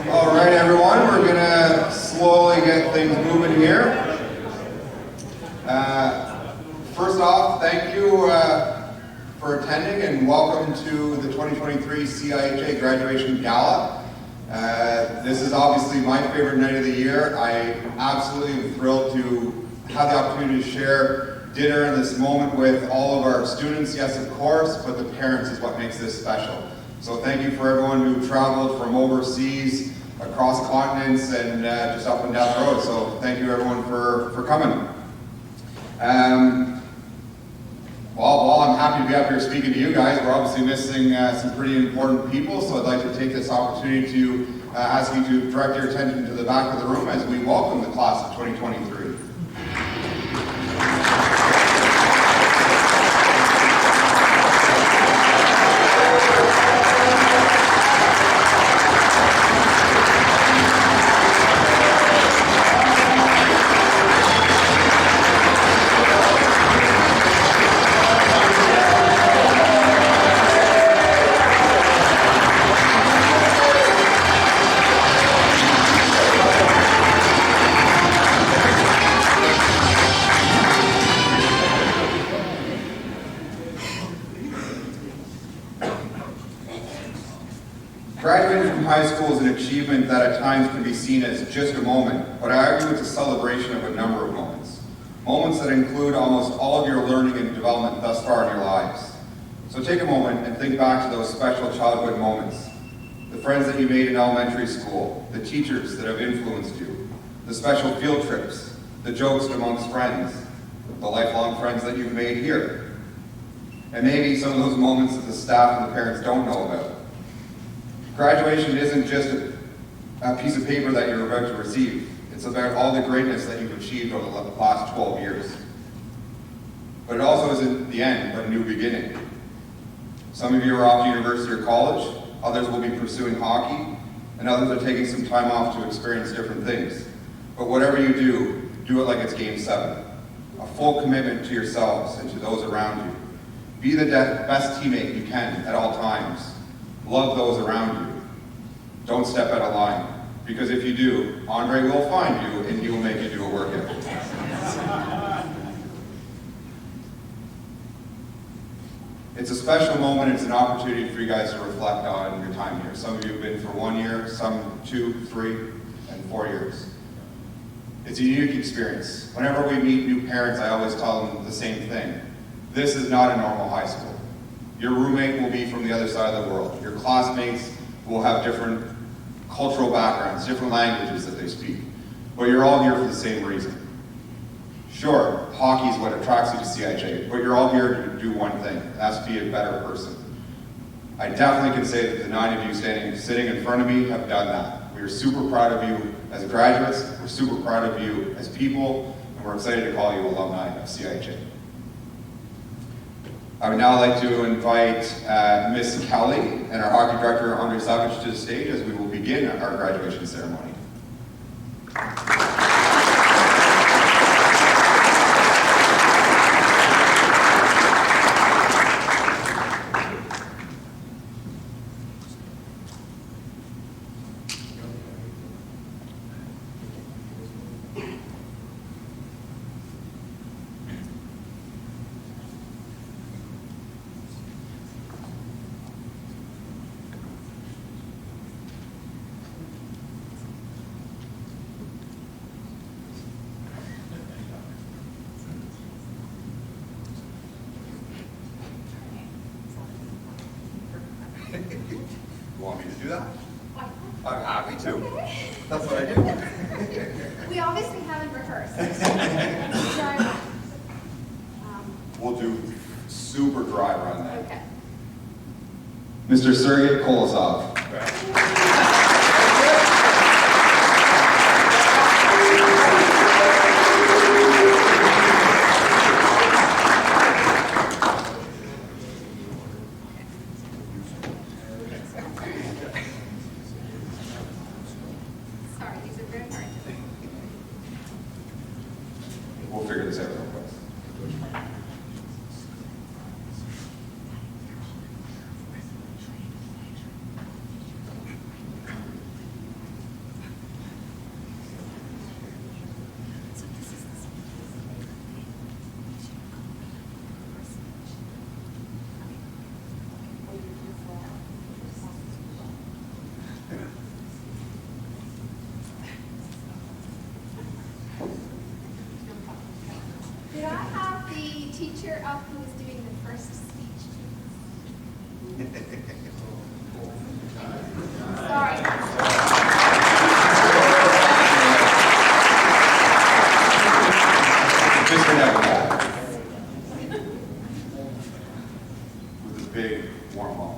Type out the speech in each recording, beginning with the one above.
All right, everyone, we're going to slowly get things moving here. First off, thank you for attending and welcome to the 2023 CIHA Graduation Gala. This is obviously my favorite night of the year. I absolutely am thrilled to have the opportunity to share dinner in this moment with all of our students, yes, of course, but the parents is what makes this special. So thank you for everyone who traveled from overseas, across continents, and just up and down the road. So thank you everyone for coming. While I'm happy to be up here speaking to you guys, we're obviously missing some pretty important people, so I'd like to take this opportunity to ask you to direct your attention to the back of the room as we welcome the class of 2023. Graduating from high school is an achievement that at times can be seen as just a moment, but I argue it's a celebration of a number of moments. Moments that include almost all of your learning and development thus far in your lives. So take a moment and think back to those special childhood moments. The friends that you made in elementary school, the teachers that have influenced you, the special field trips, the jokes amongst friends, the lifelong friends that you've made here. And maybe some of those moments that the staff and the parents don't know about. Graduation isn't just a piece of paper that you're about to receive. It's about all the greatness that you've achieved over the last 12 years. But it also isn't the end, but a new beginning. Some of you are off to university or college, others will be pursuing hockey, and others are taking some time off to experience different things. But whatever you do it like it's Game 7. A full commitment to yourselves and to those around you. Be the best teammate you can at all times. Love those around you. Don't step out of line, because if you do, Andre will find you and he will make you do a workout. It's a special moment. It's an opportunity for you guys to reflect on your time here. Some of you have been for 1 year, some 2, 3, and 4 years. It's a unique experience. Whenever we meet new parents, I always tell them the same thing. This is not a normal high school. Your roommate will be from the other side of the world. Your classmates will have different cultural backgrounds, different languages that they speak. But you're all here for the same reason. Sure, hockey is what attracts you to CIHA, but you're all here to do one thing, and that's to be a better person. I definitely can say that the 9 of you sitting in front of me have done that. We are super proud of you as graduates, we're super proud of you as people, and we're excited to call you alumni of CIHA. I would now like to invite Miss Kelly and our hockey director, Andre Savage, to the stage as we will begin our graduation ceremony. You want me to do that? I'm happy to. That's what I do. We obviously haven't rehearsed. We'll do super dry run then. Okay. Mr. Sergey Kolosov. Sorry, these are very hard to do. We'll figure this out real quick. cheer up who is doing the first speech, please? Sorry. Mr. Neville. With his big, warm mouth.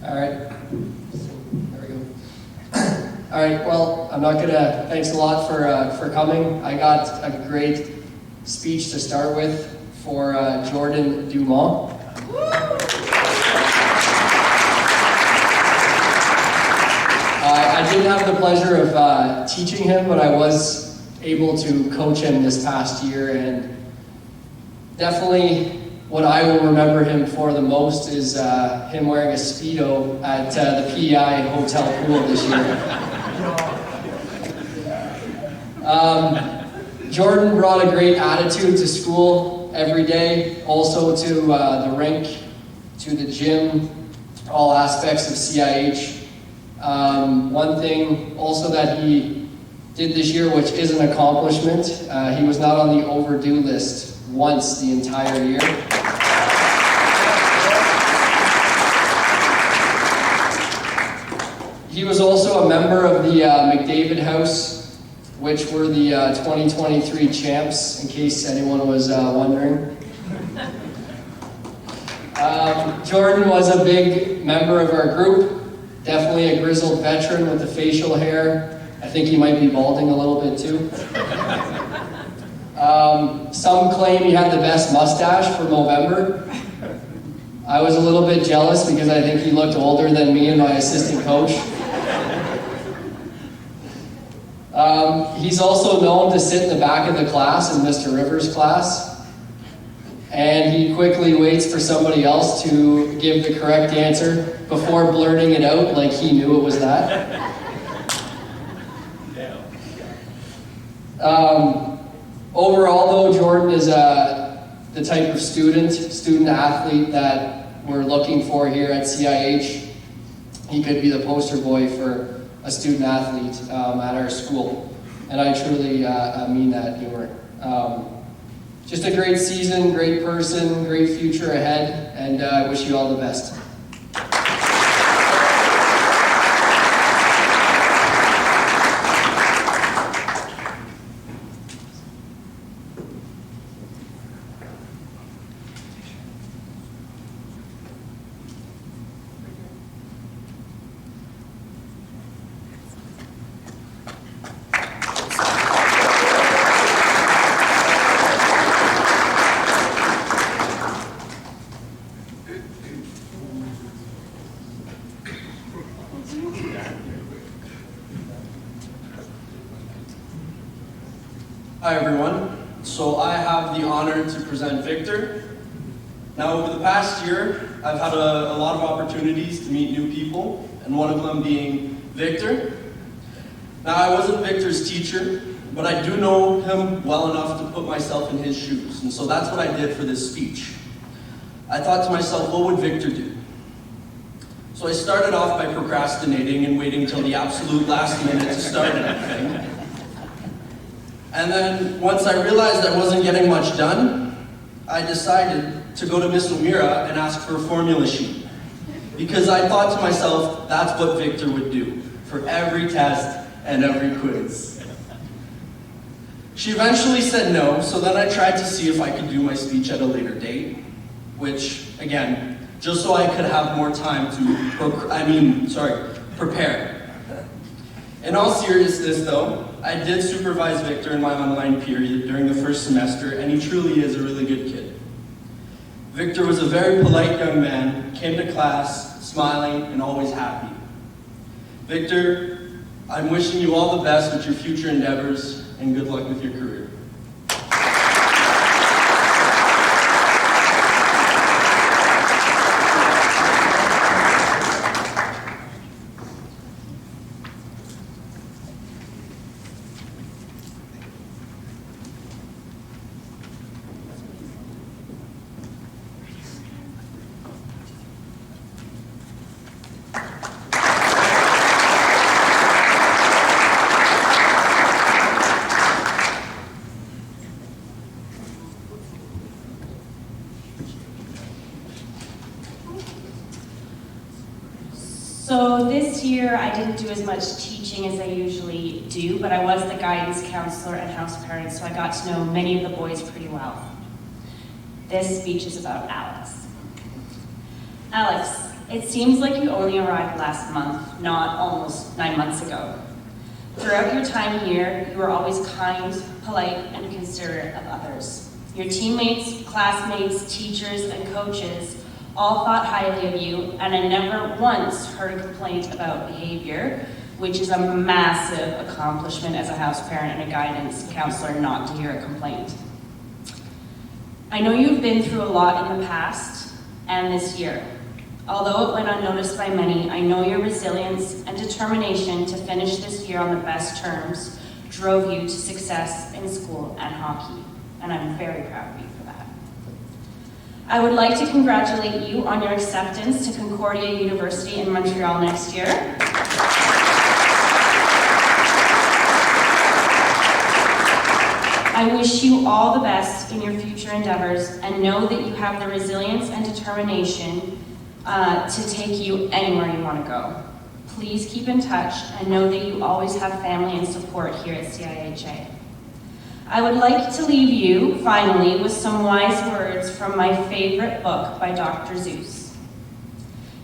All right. There we go. All right. Well, I'm not gonna. Thanks a lot for coming. I got a great speech to start with for Jordan Dumont. I didn't have the pleasure of teaching him, but I was able to coach him this past year, and definitely what I will remember him for the most is him wearing a Speedo at the PEI hotel pool this year. Jordan brought a great attitude to school every day, also to the rink, to the gym, all aspects of CIH. One thing also that he did this year, which is an accomplishment, he was not on the overdue list once the entire year. He was also a member of the McDavid House, which were the 2023 champs, in case anyone was wondering. Jordan was a big member of our group. Definitely a grizzled veteran with the facial hair. I think he might be balding a little bit too. Some claim he had the best mustache for November. I was a little bit jealous because I think he looked older than me and my assistant coach. He's also known to sit in the back of the class in Mr. Rivers' class. And he quickly waits for somebody else to give the correct answer before blurting it out like he knew it was that. Overall, though, Jordan is the type of student athlete that we're looking for here at CIH. He could be the poster boy for a student athlete at our school. And I truly mean that humor. Just a great season, great person, great future ahead, and I wish you all the best. Hi everyone. So I have the honor to present Victor. Now over the past year, I've had a lot of opportunities to meet new people, and one of them being Victor. Now I wasn't Victor's teacher, but I do know him well enough to put myself in his shoes, and so that's what I did for this speech. I thought to myself, what would Victor do? So I started off by procrastinating and waiting till the absolute last minute to start anything. And then, once I realized I wasn't getting much done, I decided to go to Miss O'Meara and ask for a formula sheet. Because I thought to myself, that's what Victor would do for every test and every quiz. She eventually said no, so then I tried to see if I could do my speech at a later date, which, again, just so I could have more time to prepare. In all seriousness though, I did supervise Victor in my online period during the first semester, and he truly is a really good kid. Victor was a very polite young man, came to class, smiling and always happy. Victor, I'm wishing you all the best with your future endeavors, and good luck with your career. So this year, I didn't do as much teaching as I usually do, but I was the guidance counselor and house parent, so I got to know many of the boys pretty well. This speech is about Alex. Alex, it seems like you only arrived last month, not almost 9 months ago. Throughout your time here, you were always kind, polite, and considerate of others. Your teammates, classmates, teachers, and coaches all thought highly of you, and I never once heard a complaint about behavior, which is a massive accomplishment as a house parent and a guidance counselor not to hear a complaint. I know you've been through a lot in the past and this year. Although it went unnoticed by many, I know your resilience and determination to finish this year on the best terms drove you to success in school and hockey, and I'm very proud of you for that. I would like to congratulate you on your acceptance to Concordia University in Montreal next year. I wish you all the best in your future endeavors and know that you have the resilience and determination to take you anywhere you want to go. Please keep in touch and know that you always have family and support here at CIHA. I would like to leave you, finally, with some wise words from my favorite book by Dr. Seuss.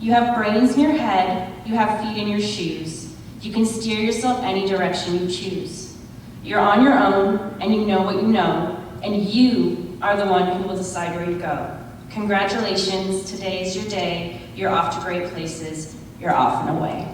You have brains in your head, you have feet in your shoes. You can steer yourself any direction you choose. You're on your own, and you know what you know, and you are the one who will decide where you go. Congratulations, today is your day. You're off to great places. You're off and away.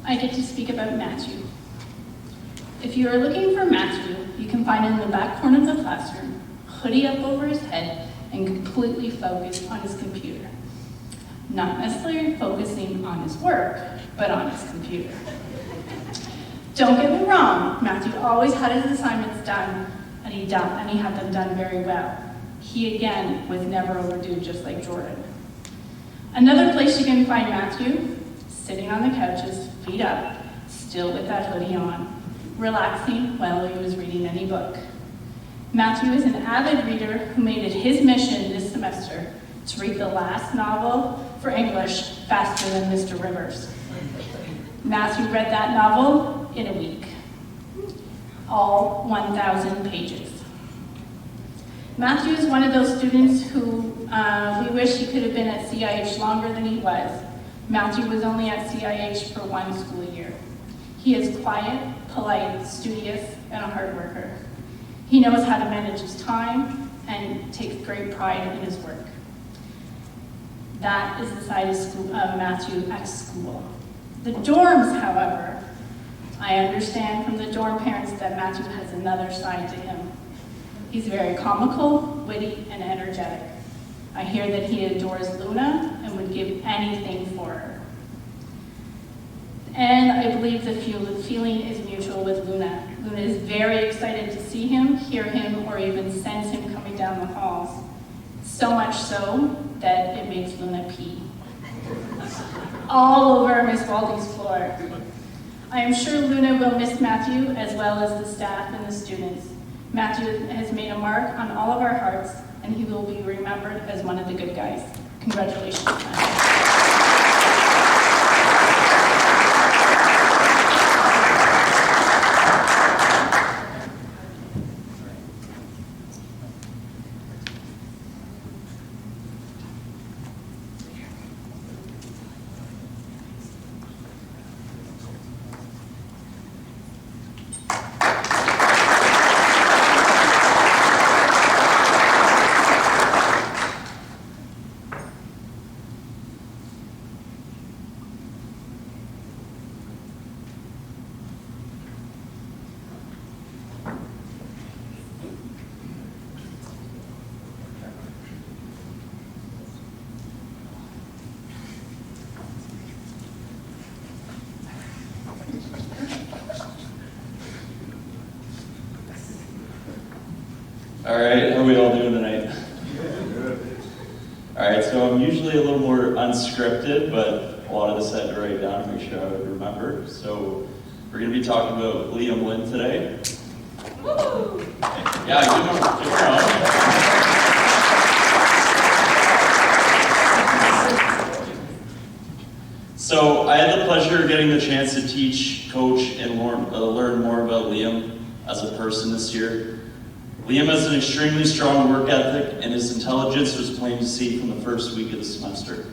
I get to speak about Matthew. If you are looking for Matthew, you can find him in the back corner of the classroom, hoodie up over his head, and completely focused on his computer. Not necessarily focusing on his work, but on his computer. Don't get me wrong, Matthew always had his assignments done, and he had them done very well. He, again, was never overdue, just like Jordan. Another place you can find Matthew, sitting on the couches, feet up, still with that hoodie on, relaxing while he was reading any book. Matthew is an avid reader who made it his mission this semester to read the last novel for English faster than Mr. Rivers. Matthew read that novel in a week, all 1,000 pages. Matthew is one of those students who we wish he could have been at CIH longer than he was. Matthew was only at CIH for 1 school year. He is quiet, polite, studious, and a hard worker. He knows how to manage his time and takes great pride in his work. That is the side of Matthew at school. The dorms, however, I understand from the dorm parents that Matthew has another side to him. He's very comical, witty, and energetic. I hear that he adores Luna and would give anything for her. And I believe the feeling is mutual with Luna. Luna is very excited to see him, hear him, or even sense him coming down the halls. So much so that it makes Luna pee. All over Miss Waldy's floor. I am sure Luna will miss Matthew as well as the staff and the students. Matthew has made a mark on all of our hearts, and he will be remembered as one of the good guys. Congratulations, Matthew. All right, how are we all doing tonight? All right, so I'm usually a little more unscripted, but a lot of this I had to write down to make sure I would remember. So we're going to be talking about Liam Lynn today. Woo! Yeah, give him a round. So I had the pleasure of getting the chance to teach, coach, and learn more about Liam as a person this year. Liam has an extremely strong work ethic, and his intelligence was plain to see from the first week of the semester.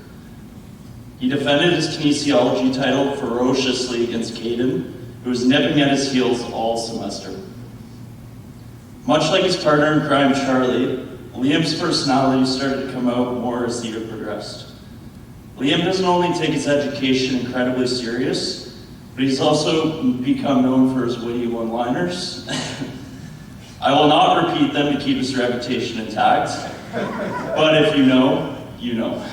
He defended his kinesiology title ferociously against Caden, who was nipping at his heels all semester. Much like his partner in crime, Charlie, Liam's personality started to come out more as the year progressed. Liam doesn't only take his education incredibly serious, but he's also become known for his witty one-liners. I will not repeat them to keep his reputation intact, but if you know, you know.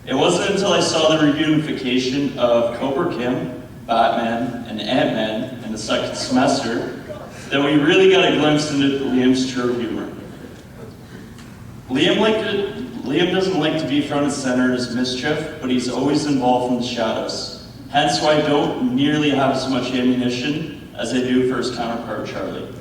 It wasn't until I saw the reunification of Cobra Kim, Batman, and Ant-Man in the second semester that we really got a glimpse into Liam's true humor. Liam doesn't like to be front and center in his mischief, but he's always involved in the shadows. Hence why I don't nearly have as much ammunition as I do for his counterpart, Charlie.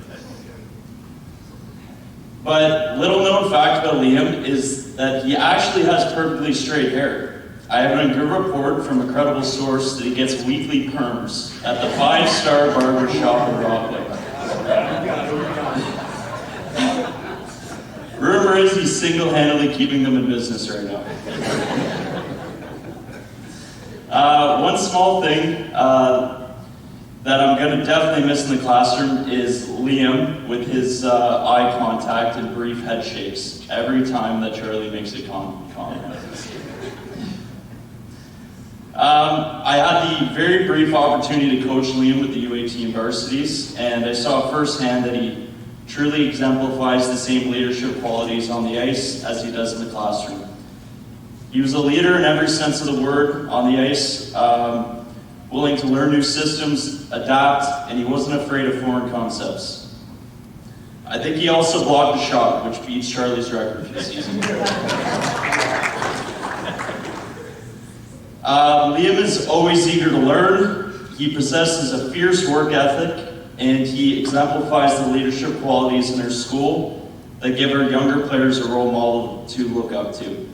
But little known fact about Liam is that he actually has perfectly straight hair. I have a good report from a credible source that he gets weekly perms at the 5-star barber shop in Rockland. Rumor is he's single-handedly keeping them in business right now. One small thing that I'm going to definitely miss in the classroom is Liam with his eye contact and brief head shakes every time that Charlie makes a comment. I had the very brief opportunity to coach Liam with the UAT and Varsities, and I saw firsthand that he truly exemplifies the same leadership qualities on the ice as he does in the classroom. He was a leader in every sense of the word on the ice, willing to learn new systems, adapt, and he wasn't afraid of foreign concepts. I think he also blocked a shot, which beats Charlie's record for the season. Liam is always eager to learn. He possesses a fierce work ethic, and he exemplifies the leadership qualities in our school that give our younger players a role model to look up to.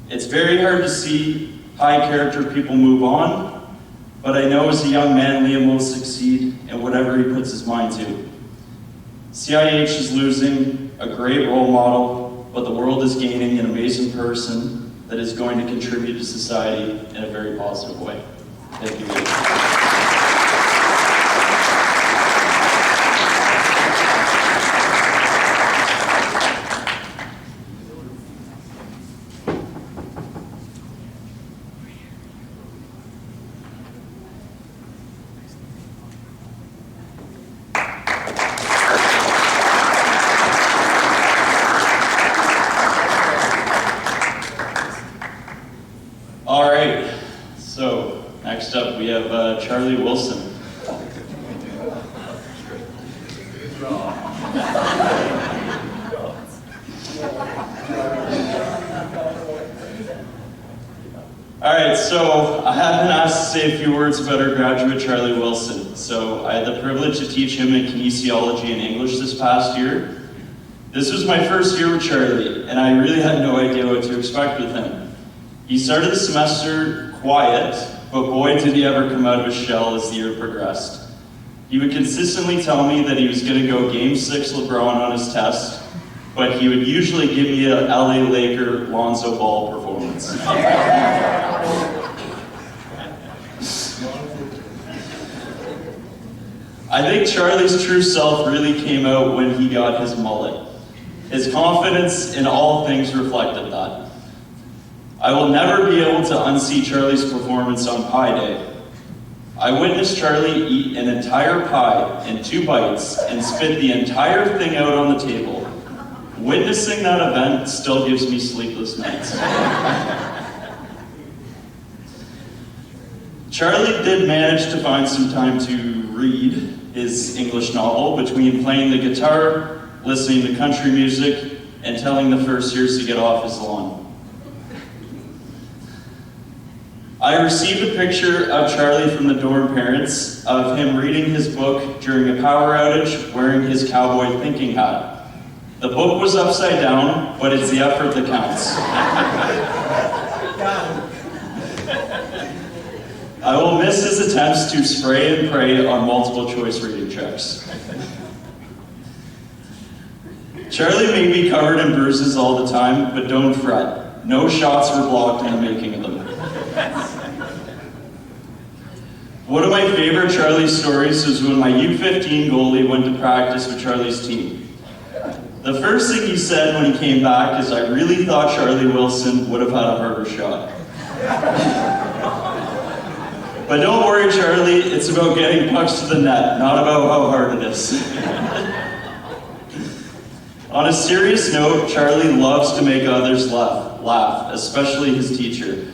It's very hard to see high character people move on, but I know as a young man, Liam will succeed in whatever he puts his mind to. CIH is losing a great role model, but the world is gaining an amazing person that is going to contribute to society in a very positive way. Thank you. All right, so next up we have Charlie Wilson. All right, so I have been asked to say a few words about our graduate, Charlie Wilson. So I had the privilege to teach him in kinesiology and English this past year. This was my first year with Charlie, and I really had no idea what to expect with him. He started the semester quiet, but boy did he ever come out of his shell as the year progressed. He would consistently tell me that he was going to go Game 6 LeBron on his test, but he would usually give me a LA Laker Lonzo Ball performance. I think Charlie's true self really came out when he got his mullet. His confidence in all things reflected that. I will never be able to unsee Charlie's performance on Pie Day. I witnessed Charlie eat an entire pie in 2 bites and spit the entire thing out on the table. Witnessing that event still gives me sleepless nights. Charlie did manage to find some time to read his English novel between playing the guitar, listening to country music, and telling the first years to get off his lawn. I received a picture of Charlie from the dorm parents of him reading his book during a power outage wearing his cowboy thinking hat. The book was upside down, but it's the effort that counts. I will miss his attempts to spray and pray on multiple choice reading checks. Charlie may be covered in bruises all the time, but don't fret. No shots were blocked in the making of them. One of my favorite Charlie stories was when my U15 goalie went to practice with Charlie's team. The first thing he said when he came back is, "I really thought Charlie Wilson would have had a harder shot." But don't worry, Charlie, it's about getting pucks to the net, not about how hard it is. On a serious note, Charlie loves to make others laugh, especially his teacher.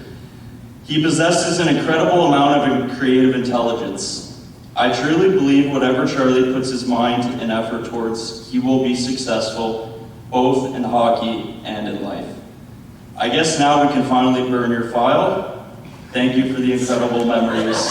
He possesses an incredible amount of creative intelligence. I truly believe whatever Charlie puts his mind and effort towards, he will be successful, both in hockey and in life. I guess now we can finally burn your file. Thank you for the incredible memories.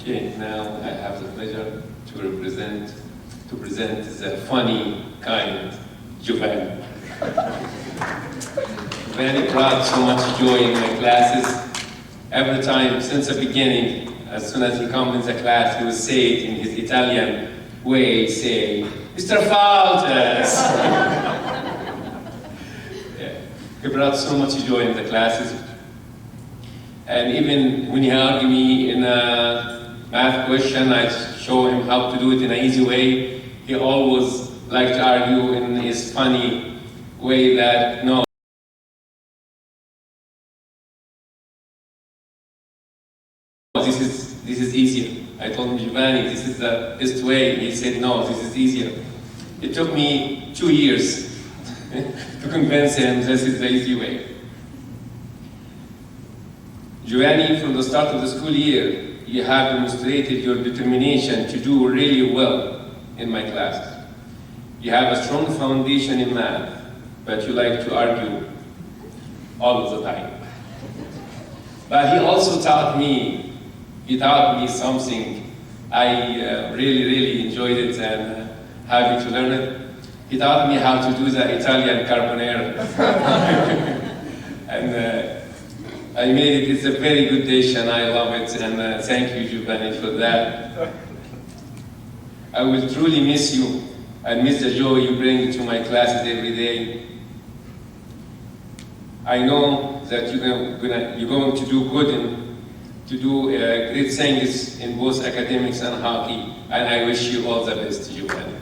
Okay, now I have the pleasure to present the funny kind, Giovanni. Giovanni brought so much joy in my classes. Every time, since the beginning, as soon as he comes in the class, he would say it in his Italian way, say, "Mr. Faltes!" Yeah. He brought so much joy in the classes. And even when he argued me in a math question, I show him how to do it in an easy way. He always liked to argue in his funny way that, no, this is easier. I told him, Giovanni, this is the best way. He said, no, this is easier. It took me 2 years to convince him this is the easy way. Giovanni, from the start of the school year, you have demonstrated your determination to do really well in my classes. You have a strong foundation in math, but you like to argue all of the time. But he also taught me something. I really enjoyed it and happy to learn it. He taught me how to do the Italian carbonara. And I made it. It's a very good dish and I love it. And thank you, Giovanni, for that. I will truly miss you and miss the joy you bring to my classes every day. I know that you're going to do good and to do great things in both academics and hockey. And I wish you all the best, Giovanni.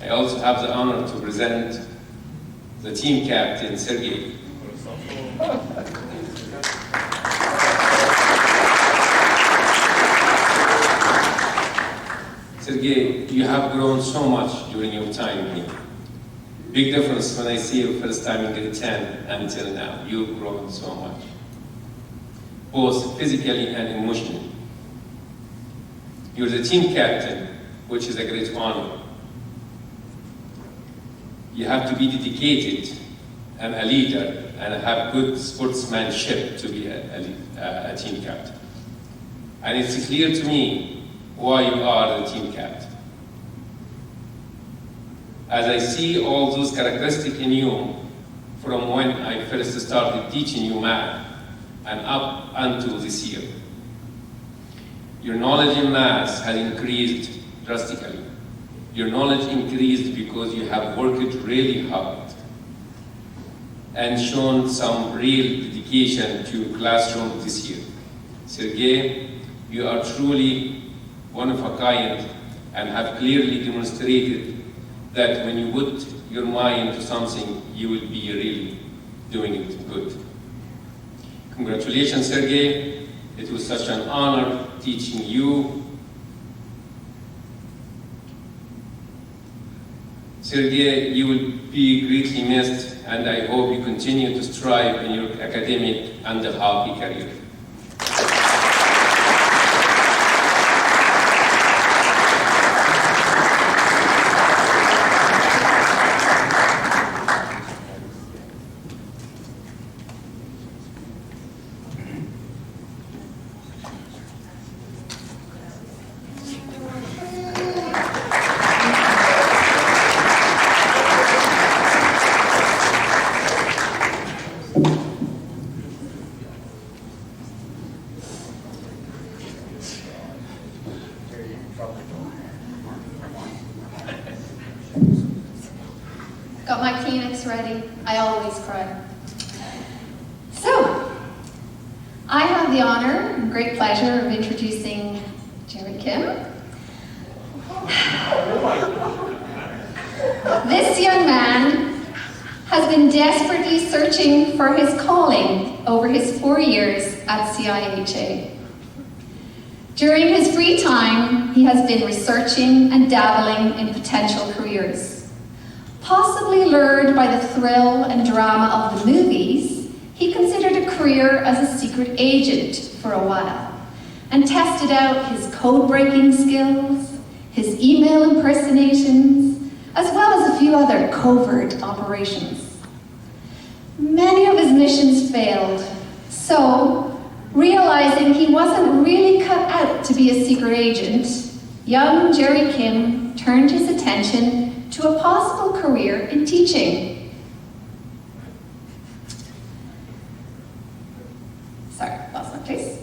I also have the honor to present the team captain, Sergey. Sergey, you have grown so much during your time here. Big difference when I see you first time in grade 10 until now. You've grown so much, both physically and emotionally. You're the team captain, which is a great honor. You have to be dedicated and a leader and have good sportsmanship to be a team captain. And it's clear to me why you are the team captain. As I see all those characteristics in you from when I first started teaching you math and up until this year, your knowledge in math has increased drastically. Your knowledge increased because you have worked really hard and shown some real dedication to your classroom this year. Sergey, you are truly one of a kind and have clearly demonstrated that when you put your mind to something, you will be really doing it good. Congratulations, Sergey. It was such an honor teaching you. Sergey, you will be greatly missed, and I hope you continue to strive in your academic and hockey career. Got my Kleenex ready. I always cry. So, I have the honor and great pleasure of introducing Jerry Kim. This young man has been desperately searching for his calling over his 4 years at CIHA. During his free time, he has been researching and dabbling in potential careers. Possibly lured by the thrill and drama of the movies, he considered a career as a secret agent for a while and tested out his code-breaking skills, his email impersonations, as well as a few other covert operations. Many of his missions failed, so realizing he wasn't really cut out to be a secret agent, young Jerry Kim turned his attention to a possible career in teaching. Sorry, lost my place.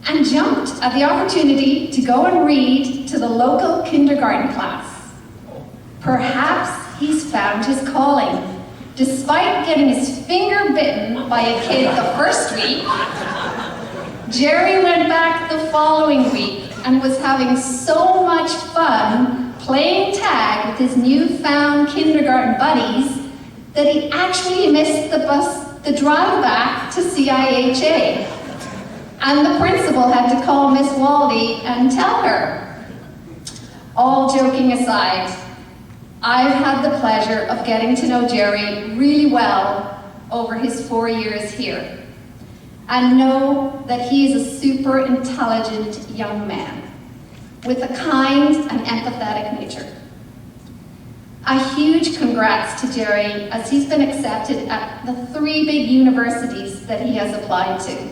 And jumped at the opportunity to go and read to the local kindergarten class. Perhaps he's found his calling. Despite getting his finger bitten by a kid the first week, Jerry went back the following week and was having so much fun playing tag with his newfound kindergarten buddies that he actually missed the drive back to CIHA. And the principal had to call Miss Waldy and tell her. All joking aside, I've had the pleasure of getting to know Jerry really well over his 4 years here, and know that he is a super intelligent young man with a kind and empathetic nature. A huge congrats to Jerry as he's been accepted at the 3 big universities that he has applied to.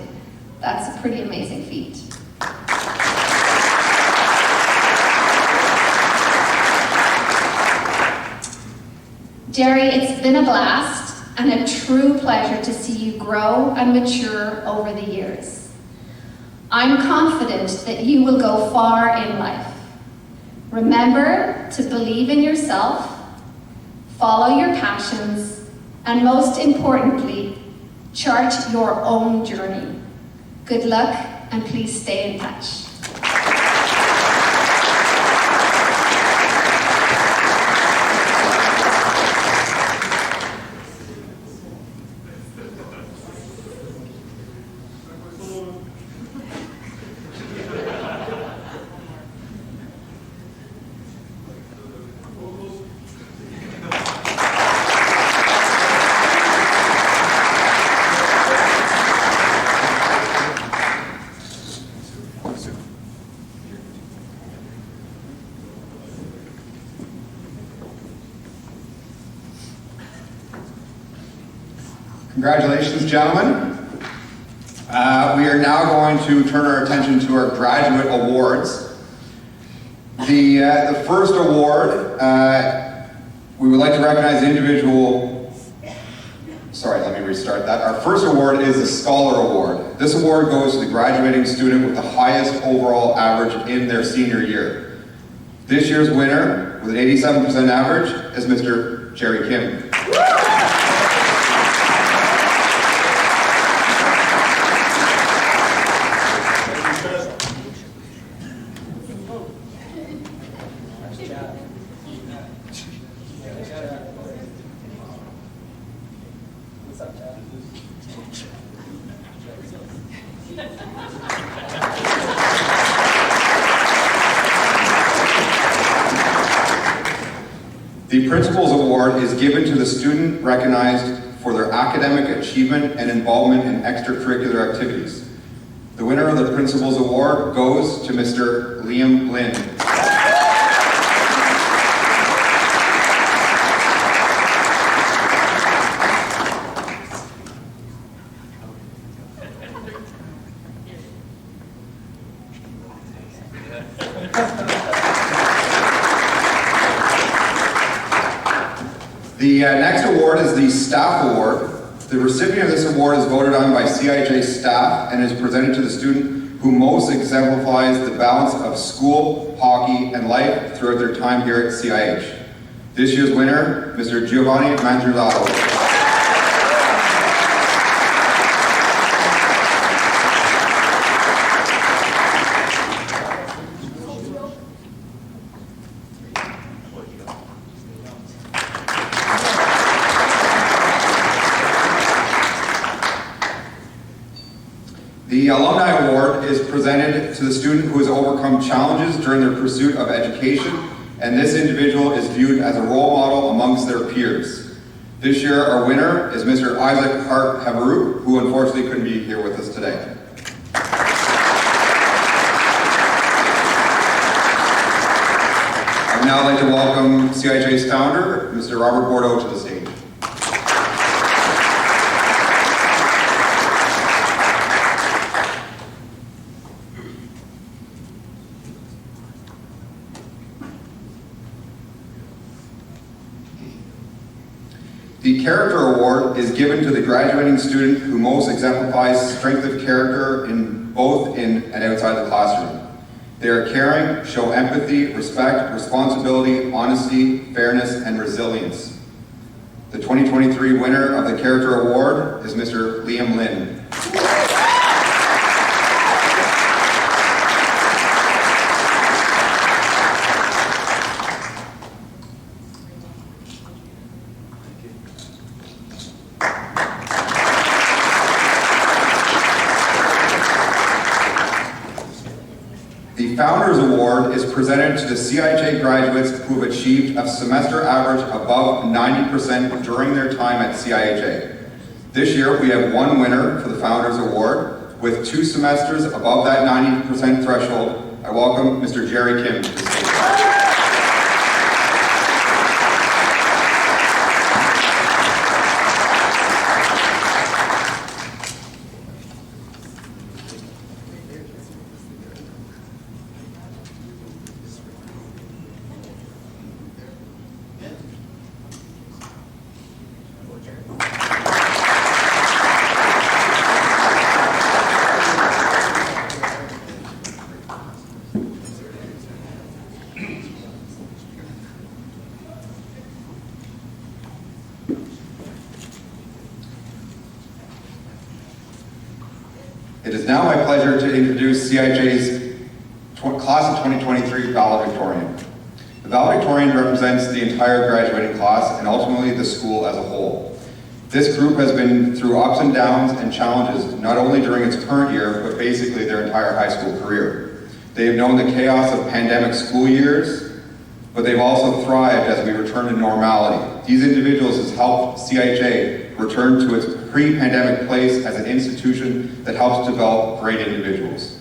That's a pretty amazing feat. Jerry, it's been a blast and a true pleasure to see you grow and mature over the years. I'm confident that you will go far in life. Remember to believe in yourself, follow your passions, and most importantly, chart your own journey. Good luck, and please stay in touch. Congratulations, gentlemen. We are now going to turn our attention to our graduate awards. The first award, we would like to recognize the individual. Sorry, let me restart that. Our first award is the Scholar Award. This award goes to the graduating student with the highest overall average in their senior year. This year's winner, with an 87% average, is Mr. Jerry Kim. The Principal's Award is given to the student recognized for their academic achievement and involvement in extracurricular activities. The winner of the Principal's Award goes to Mr. Liam Lynn. The next award is the Staff Award. The recipient of this award is voted on by CIJ staff and is presented to the student who most exemplifies the balance of school, hockey, and life throughout their time here at CIH. This year's winner, Mr. Giovanni Mangiulato. The Alumni Award is presented to the student who has overcome challenges during their pursuit of education, and this individual is viewed as a role model amongst their peers. This year, our winner is Mr. Isaac Hart Haveru, who unfortunately couldn't be here with us today. I would now like to welcome CIJ's founder, Mr. Robert Bordeaux, to the stage. The Character Award is given to the graduating student who most exemplifies strength of character in both in and outside the classroom. They are caring, show empathy, respect, responsibility, honesty, fairness, and resilience. The 2023 winner of the Character Award is Mr. Liam Lynn. The Founders Award is presented to the CIJ graduates who have achieved a semester average above 90% during their time at CIJ. This year, we have one winner for the Founders Award. With 2 semesters above that 90% threshold, I welcome Mr. Jerry Kim to the stage. It is now my pleasure to introduce CIJ's Class of 2023 Valedictorian. The Valedictorian represents the entire graduating class and ultimately the school as a whole. This group has been through ups and downs and challenges, not only during its current year, but basically their entire high school career. They have known the chaos of pandemic school years, but they've also thrived as we return to normality. These individuals have helped CIJ return to its pre-pandemic place as an institution that helps develop great individuals.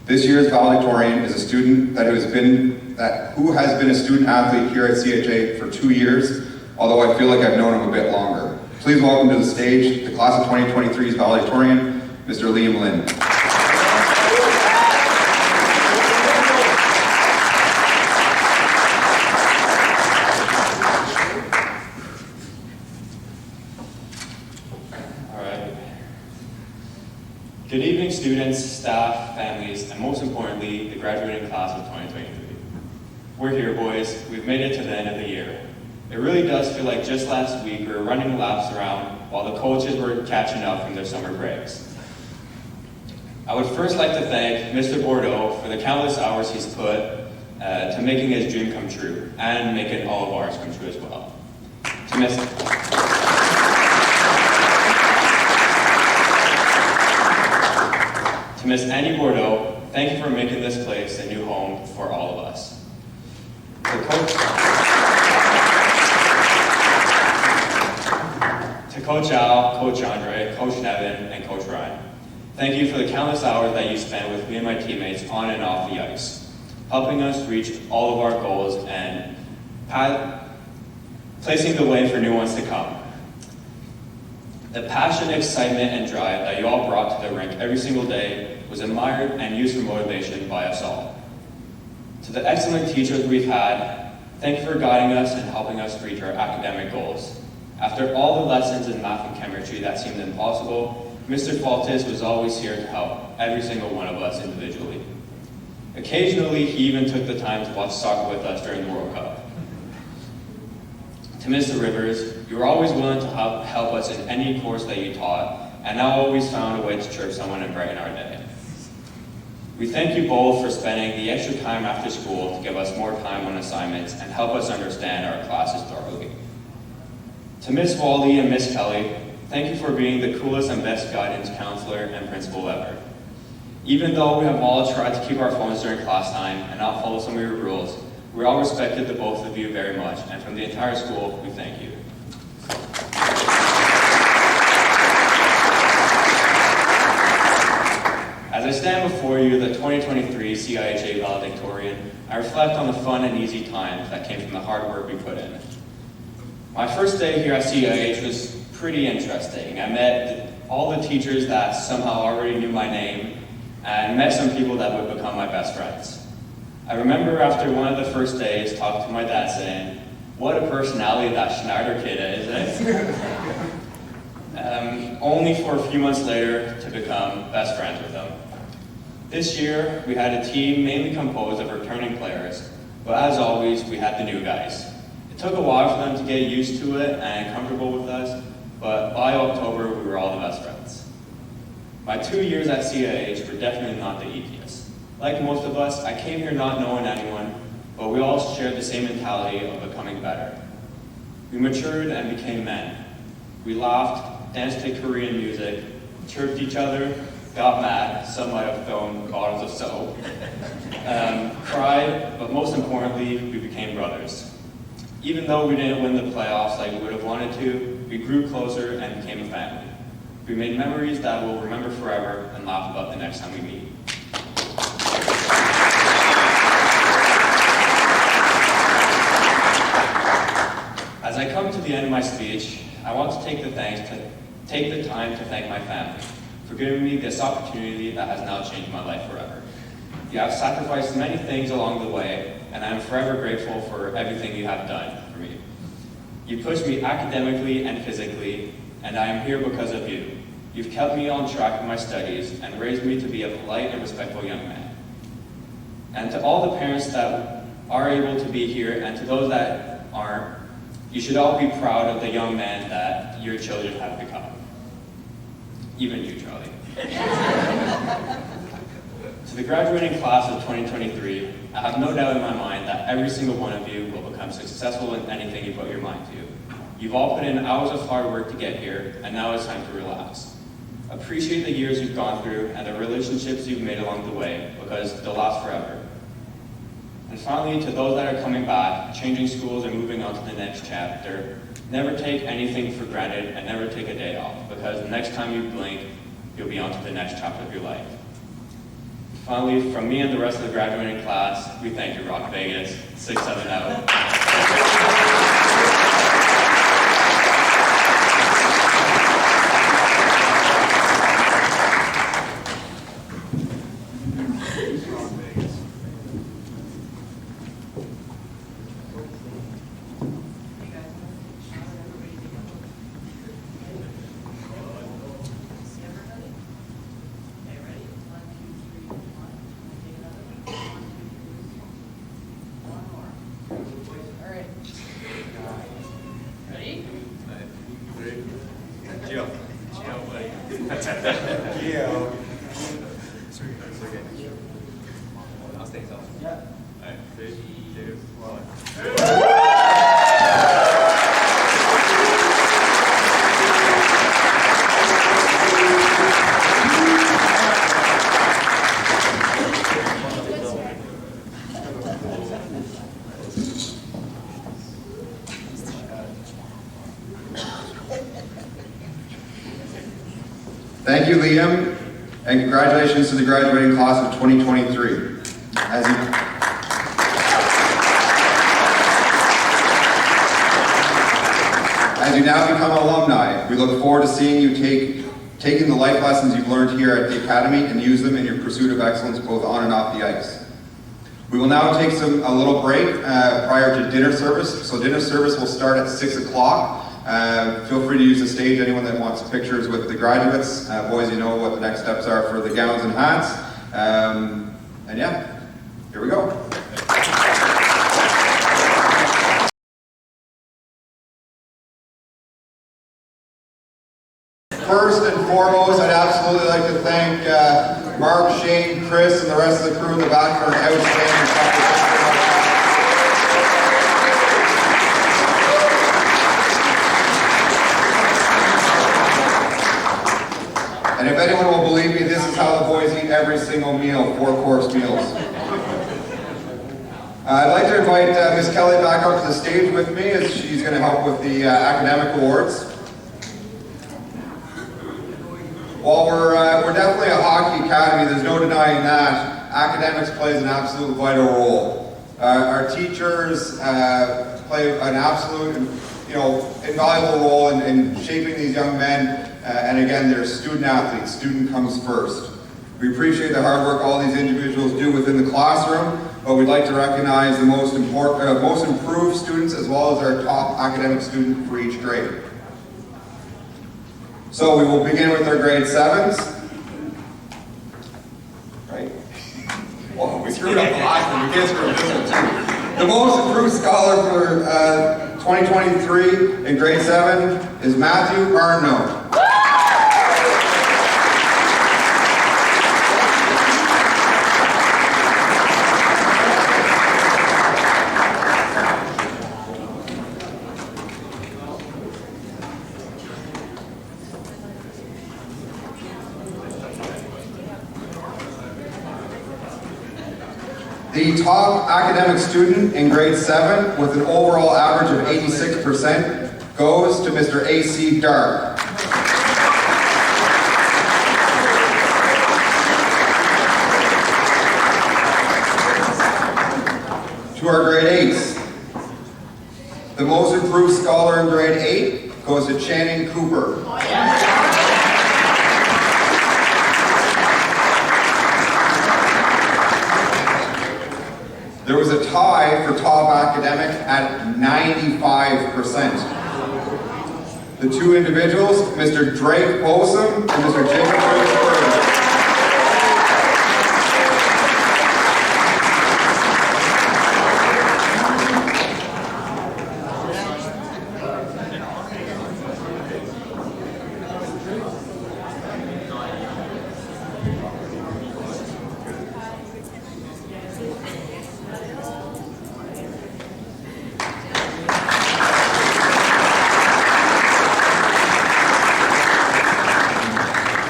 This year's valedictorian is a student who has been a student athlete here at CIJ for 2 years, although I feel like I've known him a bit longer. Please welcome to the stage the Class of 2023's valedictorian, Mr. Liam Lynn. Good evening, students, staff, families, and most importantly, the graduating class of 2023. We're here, boys. We've made it to the end of the year. It really does feel like just last week we were running laps around while the coaches were catching up from their summer breaks. I would first like to thank Mr. Bordeaux for the countless hours he's put to making his dream come true, and making all of ours come true as well. To Miss Annie Bordeaux, thank you for making this place a new home for all of us. To Coach Al, Coach Andre, Coach Nevin, and Coach Ryan, thank you for the countless hours that you spent with me and my teammates on and off the ice, helping us reach all of our goals and placing the way for new ones to come. The passion, excitement, and drive that you all brought to the rink every single day was admired and used for motivation by us all. To the excellent teachers we've had, thank you for guiding us and helping us reach our academic goals. After all the lessons in math and chemistry that seemed impossible, Mr. Faltis was always here to help every single one of us individually. Occasionally, he even took the time to watch soccer with us during the World Cup. To Mr. Rivers, you were always willing to help us in any course that you taught, and now always found a way to chirp someone and brighten our day. We thank you both for spending the extra time after school to give us more time on assignments and help us understand our classes thoroughly. To Miss Wally and Miss Kelly, thank you for being the coolest and best guidance counselor and principal ever. Even though we have all tried to keep our phones during class time and not follow some of your rules, we all respected the both of you very much, and from the entire school, we thank you. As I stand before you, the 2023 CIHA Valedictorian, I reflect on the fun and easy times that came from the hard work we put in. My first day here at CIH was pretty interesting. I met all the teachers that somehow already knew my name, and met some people that would become my best friends. I remember after one of the first days talking to my dad saying, "What a personality that Schneider kid is, eh?" Only for a few months later to become best friends with him. This year, we had a team mainly composed of returning players, but as always, we had the new guys. It took a while for them to get used to it and comfortable with us, but by October, we were all the best friends. My 2 years at CIH were definitely not the easiest. Like most of us, I came here not knowing anyone, but we all shared the same mentality of becoming better. We matured and became men. We laughed, danced to Korean music, chirped each other, got mad, some might have thrown bottles of soap, cried, but most importantly, we became brothers. Even though we didn't win the playoffs like we would have wanted to, we grew closer and became a family. We made memories that we'll remember forever and laugh about the next time we meet. As I come to the end of my speech, I want to take the time to thank my family for giving me this opportunity that has now changed my life forever. You have sacrificed many things along the way, and I am forever grateful for everything you have done for me. You pushed me academically and physically, and I am here because of you. You've kept me on track with my studies and raised me to be a polite and respectful young man. And to all the parents that are able to be here, and to those that aren't, you should all be proud of the young man that your children have become. Even you, Charlie. To the graduating class of 2023, I have no doubt in my mind that every single one of you will become successful in anything you put your mind to. You've all put in hours of hard work to get here, and now it's time to relax. Appreciate the years you've gone through and the relationships you've made along the way, because they'll last forever. And finally, to those that are coming back, changing schools and moving on to the next chapter, never take anything for granted and never take a day off, because the next time you blink, you'll be on to the next chapter of your life. Finally, from me and the rest of the graduating class, we thank you, Rock Vegas, 6-7 out. I'll stay self. Yeah. All right, 3, 2, 1. Thank you, Liam, and congratulations to the graduating class of 2023. As you now become alumni, we look forward to seeing you taking the life lessons you've learned here at the Academy and use them in your pursuit of excellence both on and off the ice. We will now take a little break prior to dinner service. So dinner service will start at 6 o'clock. Feel free to use the stage, anyone that wants pictures with the graduates. Boys, you know what the next steps are for the gowns and hats. And yeah, here we go. First and foremost, I'd absolutely like to thank Mark, Shane, Chris, and the rest of the crew in the back for an outstanding competition. And if anyone will believe me, this is how the boys eat every single meal, 4-course meals. I'd like to invite Ms. Kelly back up to the stage with me as she's going to help with the academic awards. While we're definitely a hockey academy, there's no denying that academics plays an absolute vital role. Our teachers play an absolute, invaluable role in shaping these young men. And again, they're student athletes. Student comes first. We appreciate the hard work all these individuals do within the classroom, but we'd like to recognize the most improved students as well as our top academic student for each grade. So we will begin with our grade 7s. Right? Well, we screwed up the last one. We can't screw up this one too. The most improved scholar for 2023 in grade 7 is Matthew Martineau. The top academic student in grade 7 with an overall average of 86% goes to Mr. A.C. Dark. To our grade 8s, the most improved scholar in grade 8 goes to Channing Cooper. There was a tie for top academic at 95%. The two individuals, Mr. Drake Bolsom and Mr. Jacob Williams.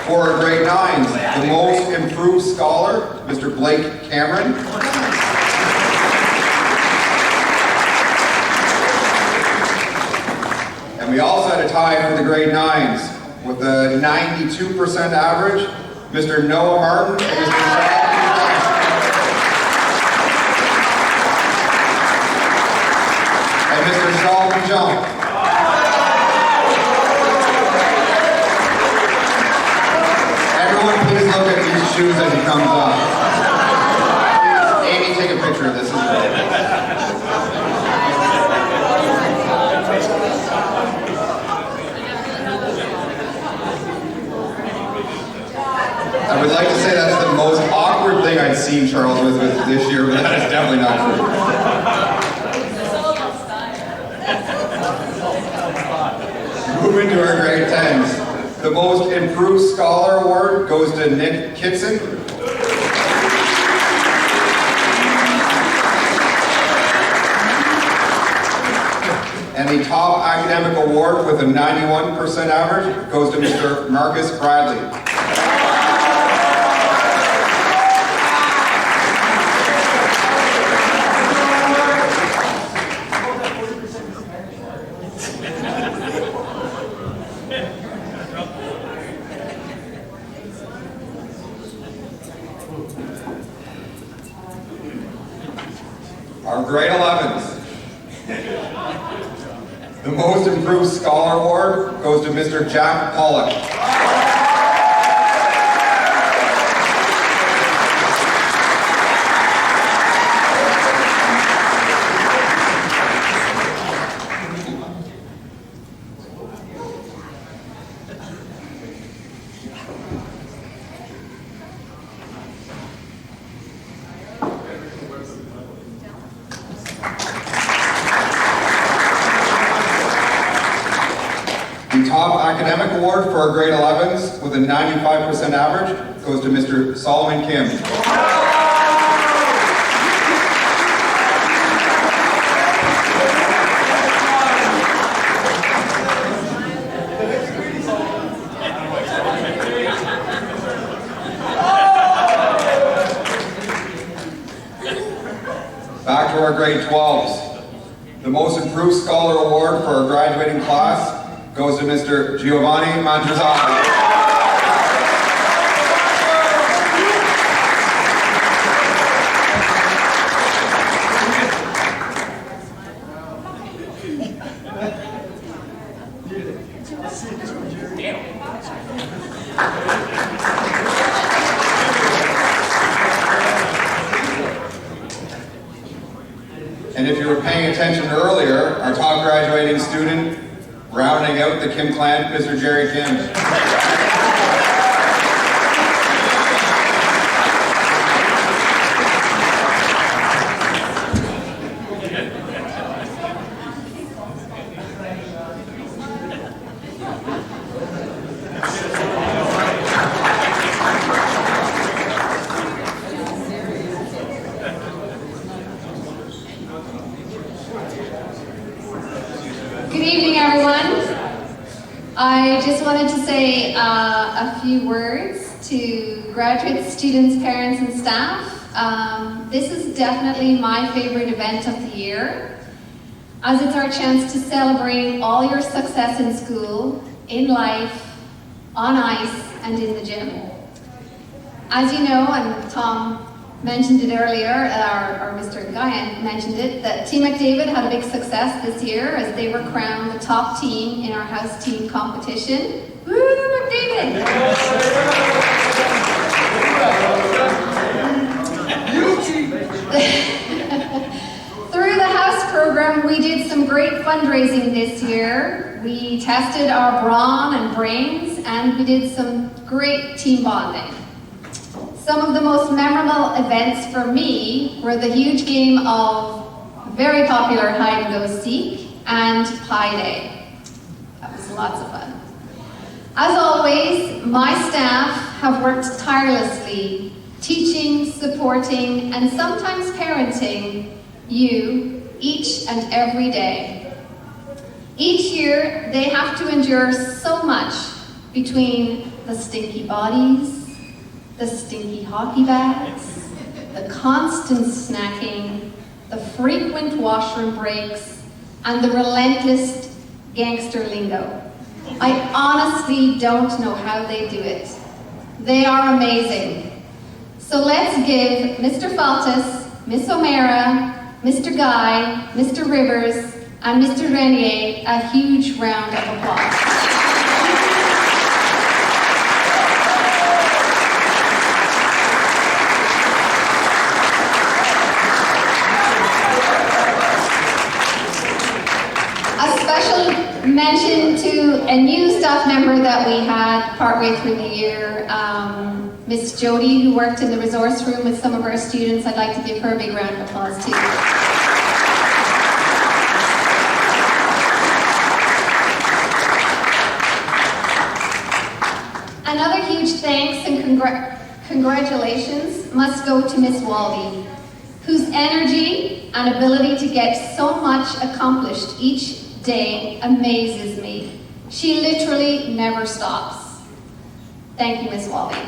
For our grade 9s, the most improved scholar, Mr. Blake Cameron. And we also had a tie for the grade 9s with a 92% average, Mr. Noah Martin and Mr. Shelby Jump. Everyone please look at these shoes as he comes up. Amy, take a picture of this. This is great. I would like to say that's the most awkward thing I've seen Charles with this year, but that is definitely not true. Moving to our grade 10s. The Most Improved Scholar Award goes to Nick Kitson. And the Top Academic Award with a 91% average goes to Mr. Marcus Bradley. Our grade 11s. The Most Improved Scholar Award goes to Mr. Jack Pollock. The Top Academic Award for our grade 11s with a 95% average goes to Mr. Solomon Kim. Back to our grade 12s. The Most Improved Scholar Award for our graduating class goes to Mr. Giovanni Mantrezzato. And if you were paying attention earlier, our top graduating student, rounding out the Kim clan, Mr. Jerry Kim. Good evening, everyone. I just wanted to say a few words to graduate students, parents, and staff. This is definitely my favorite event of the year, as it's our chance to celebrate all your success in school, in life, on ice, and in the gym. As you know, and Tom mentioned it earlier, or Mr. Guyan mentioned it, that Team McDavid had a big success this year as they were crowned the top team in our house team competition. Woo, McDavid! Through the house program, we did some great fundraising this year. We tested our brawn and brains, and we did some great team bonding. Some of the most memorable events for me were the huge game of very popular hide and go seek and Pie Day. That was lots of fun. As always, my staff have worked tirelessly, teaching, supporting, and sometimes parenting you each and every day. Each year, they have to endure so much between the stinky bodies, the stinky hockey bags, the constant snacking, the frequent washroom breaks, and the relentless gangster lingo. I honestly don't know how they do it. They are amazing. So let's give Mr. Faltis, Miss O'Mara, Mr. Guy, Mr. Rivers, and Mr. Renier a huge round of applause. Mention to a new staff member that we had partway through the year, Miss Jody, who worked in the resource room with some of our students. I'd like to give her a big round of applause too. Another huge thanks and congratulations must go to Miss Waldy, whose energy and ability to get so much accomplished each day amazes me. She literally never stops. Thank you, Miss Waldy.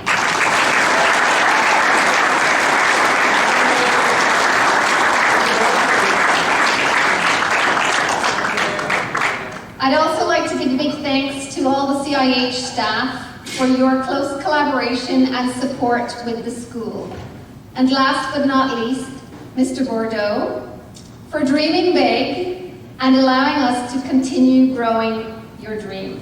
I'd also like to give big thanks to all the CIH staff for your close collaboration and support with the school. And last but not least, Mr. Bordeaux, for dreaming big and allowing us to continue growing your dream.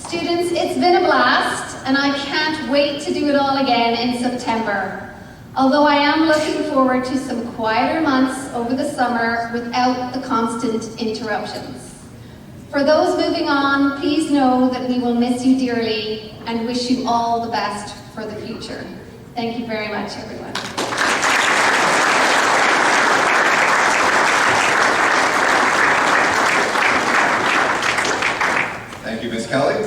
Students, it's been a blast, and I can't wait to do it all again in September. Although I am looking forward to some quieter months over the summer without the constant interruptions. For those moving on, please know that we will miss you dearly and wish you all the best for the future. Thank you very much, everyone. Thank you, Ms. Kelly.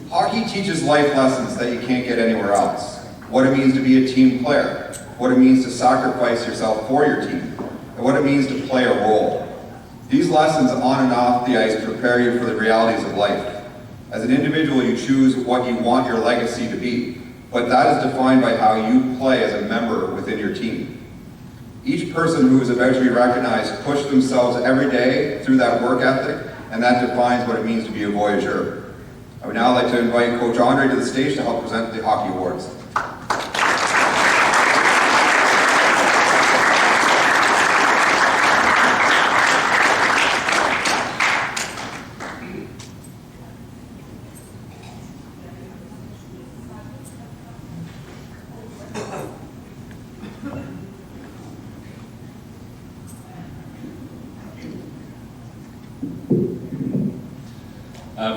Hockey teaches life lessons that you can't get anywhere else. What it means to be a team player, what it means to sacrifice yourself for your team, and what it means to play a role. These lessons on and off the ice prepare you for the realities of life. As an individual, you choose what you want your legacy to be, but that is defined by how you play as a member within your team. Each person who is about to be recognized pushed themselves every day through that work ethic, and that defines what it means to be a Voyageur. I would now like to invite Coach Andre to the stage to help present the Hockey Awards.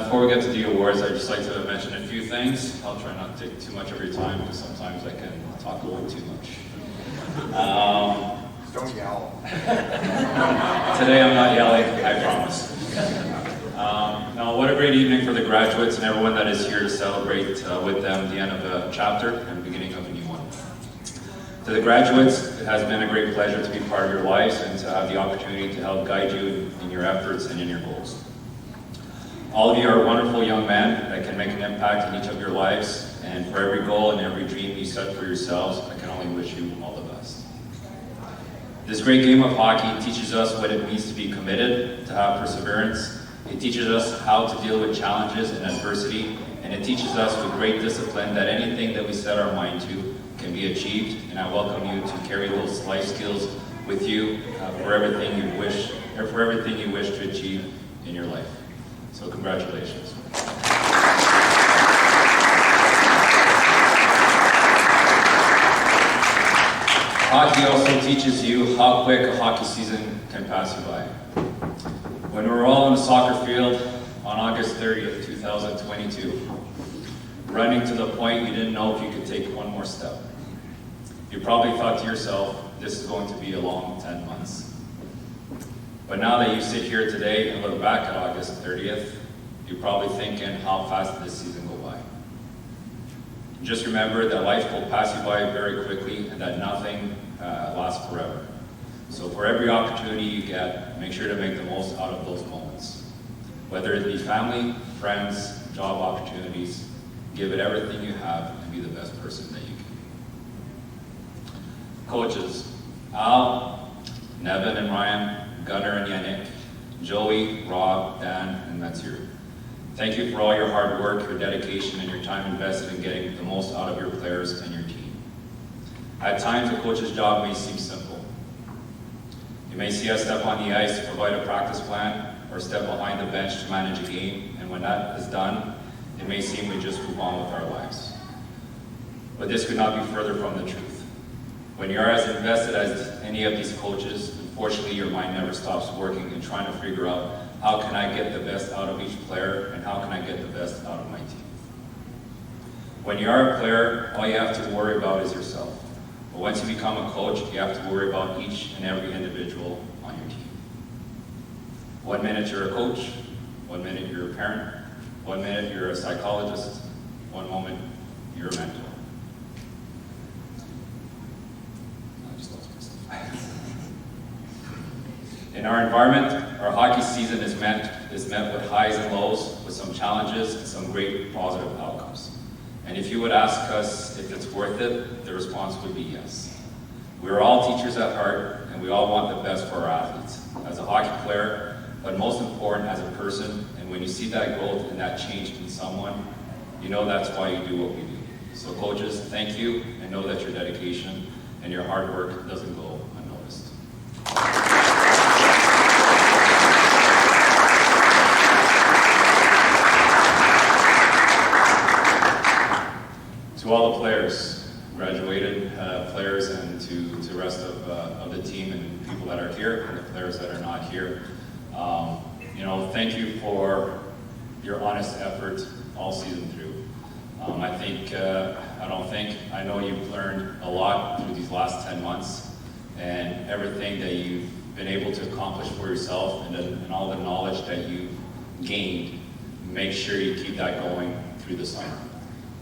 Before we get to the awards, I'd just like to mention a few things. I'll try not to take too much of your time because sometimes I can talk a little too much. Don't yell. Today I'm not yelling, I promise. Now, what a great evening for the graduates and everyone that is here to celebrate with them the end of a chapter and the beginning of a new one. To the graduates, it has been a great pleasure to be part of your lives and to have the opportunity to help guide you in your efforts and in your goals. All of you are wonderful young men that can make an impact in each of your lives, and for every goal and every dream you set for yourselves, I can only wish you all the best. This great game of hockey teaches us what it means to be committed, to have perseverance. It teaches us how to deal with challenges and adversity, and it teaches us with great discipline that anything that we set our mind to can be achieved, and I welcome you to carry those life skills with you for everything you wish to achieve in your life. So congratulations. Hockey also teaches you how quick a hockey season can pass you by. When we were all on the soccer field on August 30th, 2022, running to the point you didn't know if you could take one more step. You probably thought to yourself, this is going to be a long 10 months. But now that you sit here today and look back at August 30th, you're probably thinking how fast did this season go by. Just remember that life will pass you by very quickly and that nothing lasts forever. So for every opportunity you get, make sure to make the most out of those moments. Whether it be family, friends, job opportunities, give it everything you have and be the best person that you can. Coaches, Al, Nevin and Ryan, Gunnar and Yannick, Joey, Rob, Dan, and Mathieu. Thank you for all your hard work, your dedication, and your time invested in getting the most out of your players and your team. At times, a coach's job may seem simple. You may see us step on the ice to provide a practice plan or step behind the bench to manage a game, and when that is done, it may seem we just move on with our lives. But this could not be further from the truth. When you are as invested as any of these coaches, unfortunately your mind never stops working and trying to figure out how can I get the best out of each player and how can I get the best out of my team. When you are a player, all you have to worry about is yourself. But once you become a coach, you have to worry about each and every individual on your team. 1 minute you're a coach, 1 minute you're a parent, 1 minute you're a psychologist, 1 moment you're a mentor. I just lost my stuff. In our environment, our hockey season is met with highs and lows, with some challenges and some great positive outcomes. And if you would ask us if it's worth it, the response would be yes. We're all teachers at heart, and we all want the best for our athletes. As a hockey player, but most important as a person, and when you see that growth and that change in someone, you know that's why you do what we do. So coaches, thank you, and know that your dedication and your hard work doesn't go unnoticed. To all the players, graduated players, and to the rest of the team and people that are here and the players that are not here, thank you for your honest effort all season through. I know you've learned a lot through these last 10 months, and everything that you've been able to accomplish for yourself and all the knowledge that you've gained, make sure you keep that going through the summer.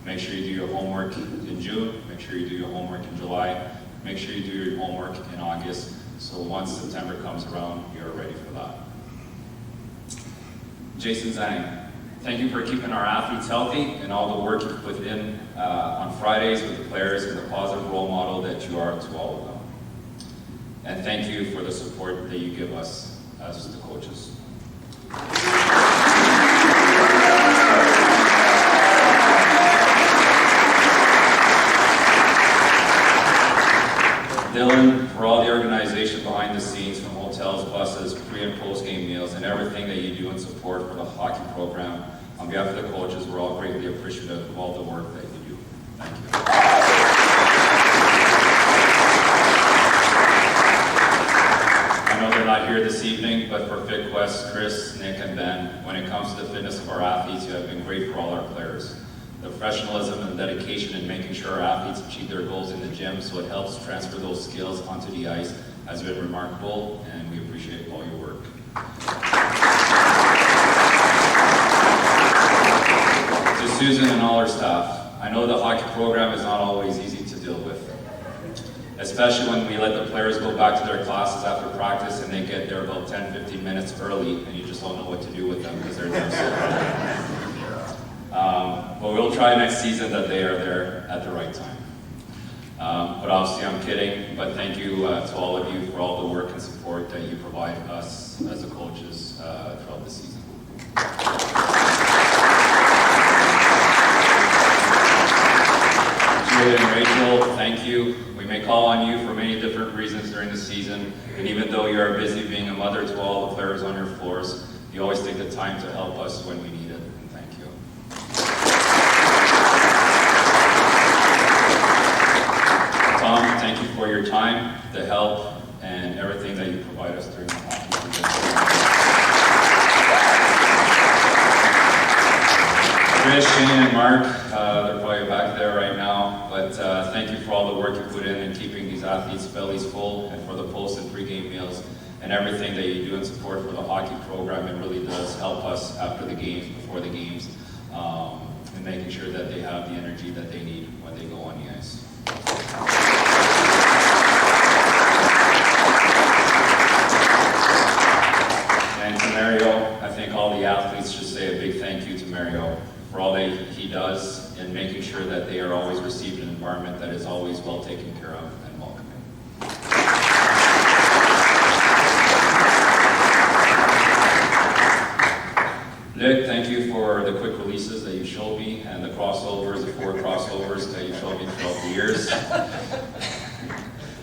Make sure you do your homework in June, make sure you do your homework in July, make sure you do your homework in August, so once September comes around, you're ready for that. Jason Zhang, thank you for keeping our athletes healthy and all the work you put in on Fridays with the players and the positive role model that you are to all of them. And thank you for the support that you give us as the coaches. Dylan, for all the organization behind the scenes, from hotels, buses, pre- and post-game meals, and everything that you do in support for the hockey program. On behalf of the coaches, we're all greatly appreciative of all the work that you do. Thank you. I know they're not here this evening, but for FitQuest, Chris, Nick, and Ben, when it comes to the fitness of our athletes, you have been great for all our players. The professionalism and dedication in making sure our athletes achieve their goals in the gym, so it helps transfer those skills onto the ice, has been remarkable, and we appreciate all your work. To Susan and all her staff, I know the hockey program is not always easy to deal with, especially when we let the players go back to their classes after practice and they get there about 10-15 minutes early, and you just don't know what to do with them because they're there so early. But we'll try next season that they are there at the right time. But obviously I'm kidding, but thank you to all of you for all the work and support that you provide us as the coaches throughout the season. Julia and Rachel, thank you. We may call on you for many different reasons during the season, and even though you are busy being a mother to all the players on your floors, you always take the time to help us when we need it, and thank you. Tom, thank you for your time, the help, and everything that you provide us during the hockey season. Trish, Shane, and Mark, they're probably back there right now, but thank you for all the work you put in keeping these athletes' bellies full, and for the post and pre-game meals, and everything that you do in support for the hockey program. It really does help us after the games, before the games, and making sure that they have the energy that they need when they go on the ice. And to Mario, I think all the athletes should say a big thank you to Mario for all that he does in making sure that they are always received in an environment that is always well taken care of and welcoming. Nick, thank you for the quick releases that you showed me and the crossovers, the 4 crossovers that you showed me throughout the years.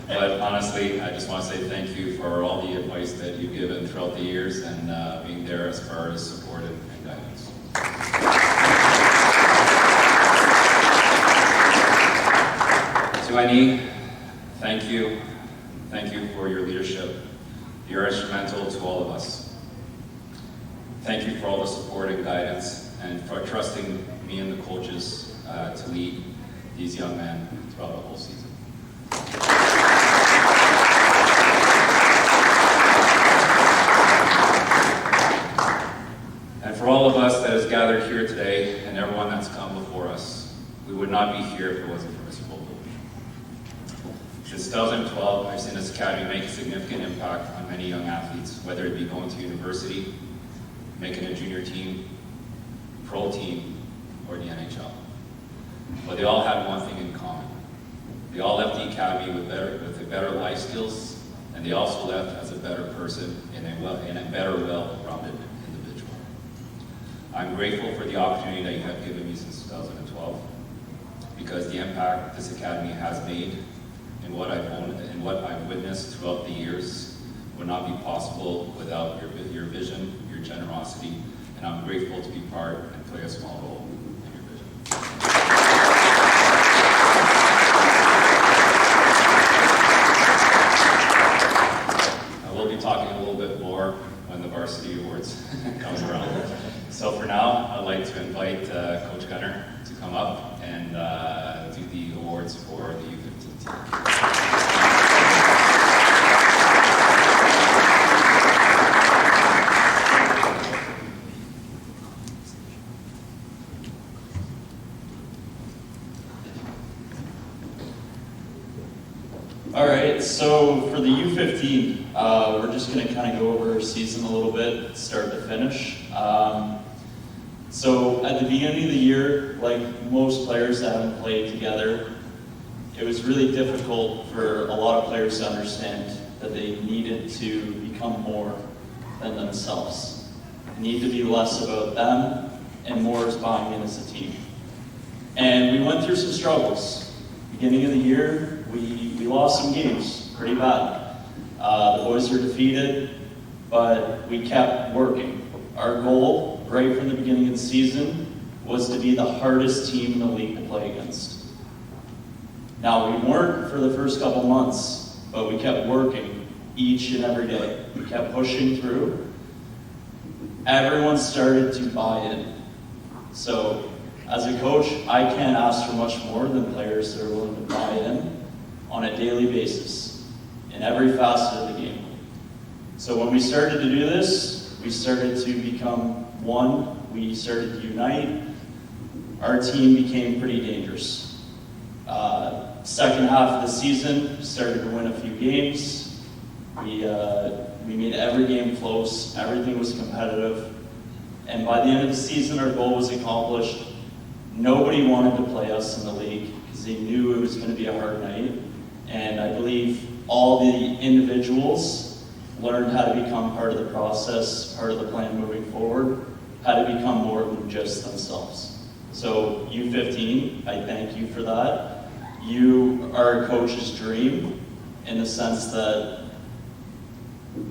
But honestly, I just want to say thank you for all the advice that you've given throughout the years and being there as far as support and guidance. To Annie, thank you. Thank you for your leadership. You're instrumental to all of us. Thank you for all the support and guidance, and for trusting me and the coaches to lead these young men throughout the whole season. would not be here if it wasn't for Mr. Vogel. Since 2012, I've seen this academy make a significant impact on many young athletes, whether it be going to university, making a junior team, pro team, or the NHL. But they all had one thing in common. They all left the academy with better life skills, and they also left as a better person and a better, well-rounded individual. I'm grateful for the opportunity that you have given me since 2012, because the impact this academy has made and what I've owned and what I've witnessed throughout the years would not be possible without your vision, your generosity, and I'm grateful to be part and play a small role in your vision. I will be talking a little bit more when the Varsity Awards comes around. So for now, I'd like to invite Coach Gunner to come up and do the awards for the U15 team. All right, so for the U15, we're just going to kind of go over our season a little bit, start to finish. So at the beginning of the year, like most players that haven't played together, it was really difficult for a lot of players to understand that they needed to become more than themselves. They need to be less about them and more as buying in as a team. And we went through some struggles. Beginning of the year, we lost some games pretty bad. The boys were defeated, but we kept working. Our goal, right from the beginning of the season, was to be the hardest team in the league to play against. Now, we weren't for the first couple months, but we kept working each and every day. We kept pushing through. Everyone started to buy in. So, as a coach, I can't ask for much more than players that are willing to buy in on a daily basis in every facet of the game. So when we started to do this, we started to become one. We started to unite. Our team became pretty dangerous. Second half of the season, started to win a few games. We made every game close. Everything was competitive. And by the end of the season, our goal was accomplished. Nobody wanted to play us in the league because they knew it was going to be a hard night. And I believe all the individuals learned how to become part of the process, part of the plan moving forward, how to become more than just themselves. So U15, I thank you for that. You are a coach's dream in the sense that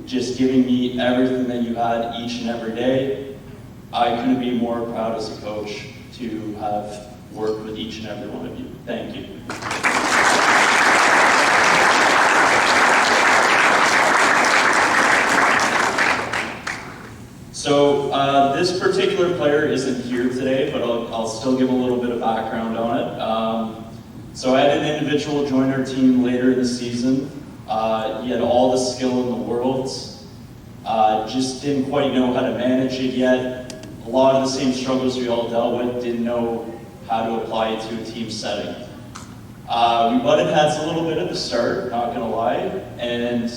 just giving me everything that you had each and every day, I couldn't be more proud as a coach to have worked with each and every one of you. Thank you. So this particular player isn't here today, but I'll still give a little bit of background on it. So I had an individual join our team later in the season. He had all the skill in the world, just didn't quite know how to manage it yet. A lot of the same struggles we all dealt with, didn't know how to apply it to a team setting. We butted heads a little bit at the start, not gonna lie, and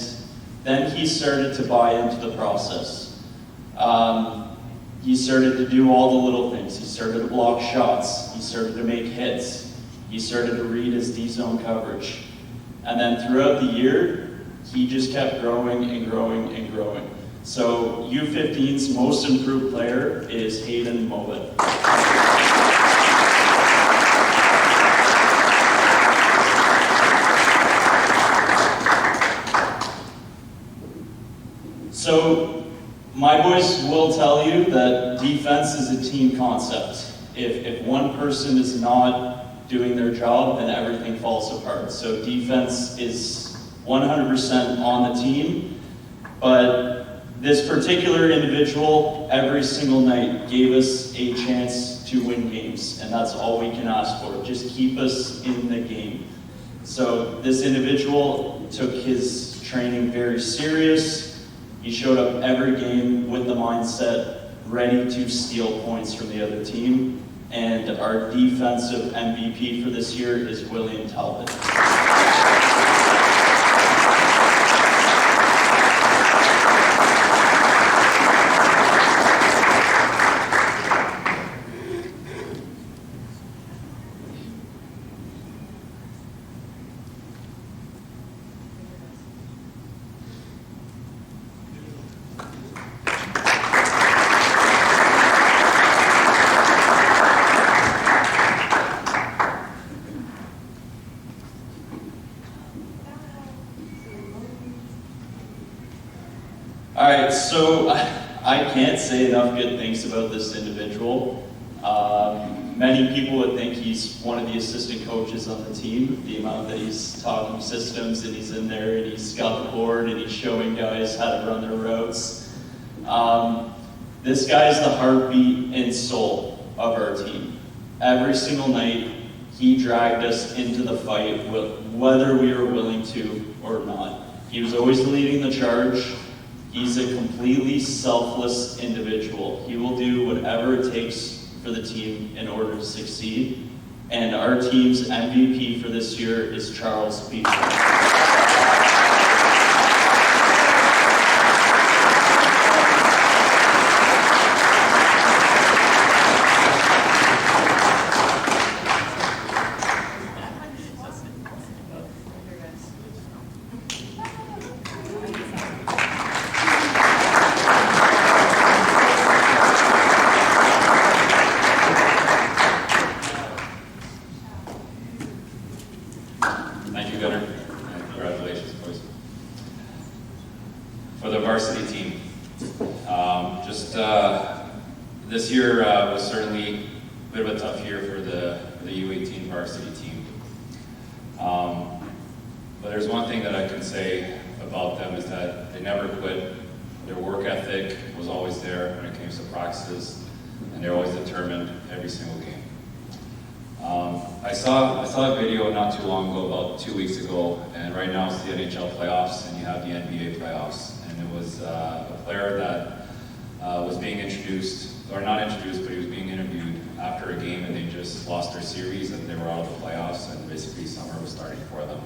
then he started to buy into the process. He started to do all the little things. He started to block shots. He started to make hits. He started to read his D-zone coverage. And then throughout the year, he just kept growing and growing and growing. So U15's most improved player is Hayden Mowat. So my boys will tell you that defense is a team concept. If one person is not doing their job, then everything falls apart. So defense is 100% on the team, but this particular individual every single night gave us a chance to win games, and that's all we can ask for. Just keep us in the game. So this individual took his training very serious. He showed up every game with the mindset ready to steal points from the other team, And our defensive MVP for this year is William Talbot. All right, so I can't say enough good things about this individual. Many people would think he's one of the assistant coaches on the team, the amount that he's talking systems and he's in there and he's got the board and he's showing guys how to run their routes. This guy is the heartbeat and soul of our team. Every single night, he dragged us into the fight, whether we were willing to or not. He was always leading the charge. He's a completely selfless individual. He will do whatever it takes for the team in order to succeed. And our team's MVP for this year is Charles Beecher. Thank you, Gunnar, and congratulations, boys. For the varsity team, this year was certainly a bit of a tough year for the U18 varsity team. But there's one thing that I can say about them is that they never quit. Their work ethic was always there when it came to practices, and they're always determined every single game. I saw a video not too long ago, about 2 weeks ago, and right now it's the NHL playoffs and you have the NBA playoffs. And it was a player that was being introduced, or not introduced, but he was being interviewed after a game and they just lost their series and they were out of the playoffs and basically summer was starting for them.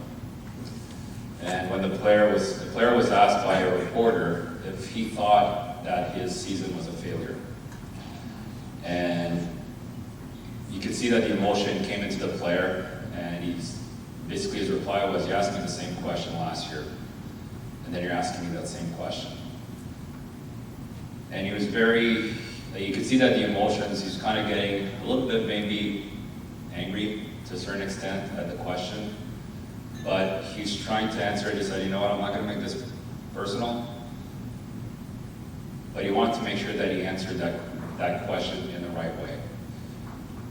And when the player was asked by a reporter if he thought that his season was a failure. And you could see that the emotion came into the player, and basically his reply was, "You asked me the same question last year, and then you're asking me that same question." And he was you could see that the emotions, he was kind of getting a little bit maybe angry to a certain extent at the question, but he's trying to answer it. He said, "You know what, I'm not going to make this personal," but he wanted to make sure that he answered that question in the right way.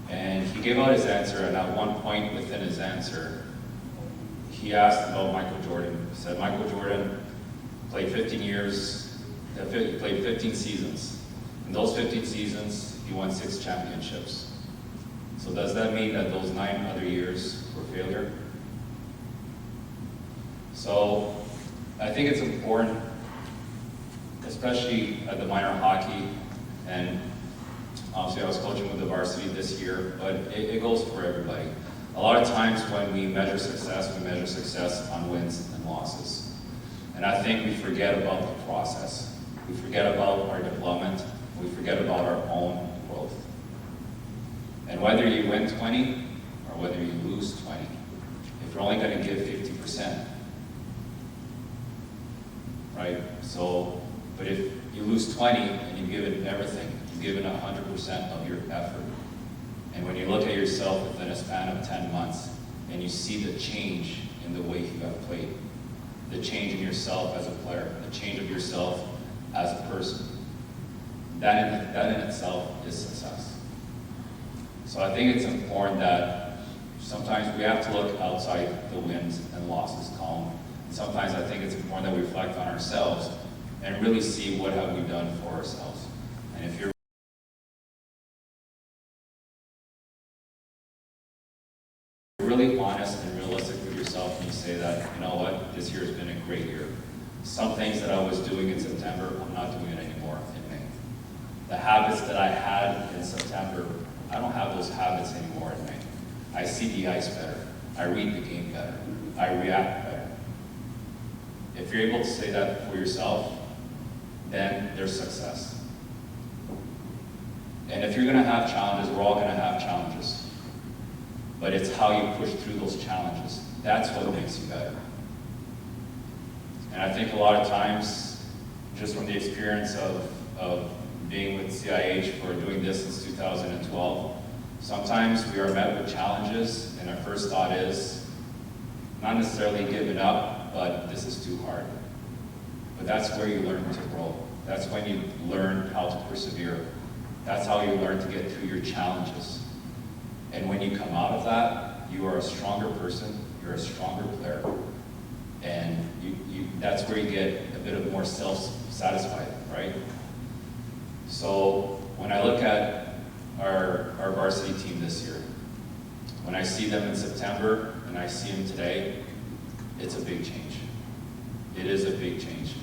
And he gave out his answer, and at one point within his answer, he asked about Michael Jordan. He said, Michael Jordan played 15 seasons. In those 15 seasons, he won 6 championships. So does that mean that those 9 other years were failure? So I think it's important, especially at the minor hockey, and obviously I was coaching with the varsity this year, but it goes for everybody. A lot of times when we measure success on wins and losses. And I think we forget about the process. We forget about our development. We forget about our own growth. And whether you win 20 or whether you lose 20, if you're only going to give 50%, right? So, but if you lose 20 and you give it everything, given 100% of your effort. And when you look at yourself within a span of 10 months and you see the change in the way you have played, the change in yourself as a player, the change of yourself as a person, that in itself is success. So I think it's important that sometimes we have to look outside the wins and losses column. And sometimes I think it's important that we reflect on ourselves and really see what have we done for ourselves. And if you're really honest and realistic with yourself and you say that, you know what, this year has been a great year. Some things that I was doing in September, I'm not doing it anymore in May. The habits that I had in September I don't have those habits anymore in me. I see the ice better. I read the game better. I react better. If you're able to say that for yourself, then there's success. And if you're going to have challenges, we're all going to have challenges. But it's how you push through those challenges. That's what makes you better. And I think a lot of times, just from the experience of being with CIH for doing this since 2012, sometimes we are met with challenges, and our first thought is not necessarily giving up, but this is too hard. But that's where you learn to grow. That's when you learn how to persevere. That's how you learn to get through your challenges. And when you come out of that, you are a stronger person, you're a stronger player, and that's where you get a bit of more self-satisfied, right? So when I look at our varsity team this year, when I see them in September and I see them today, it's a big change. It is a big change.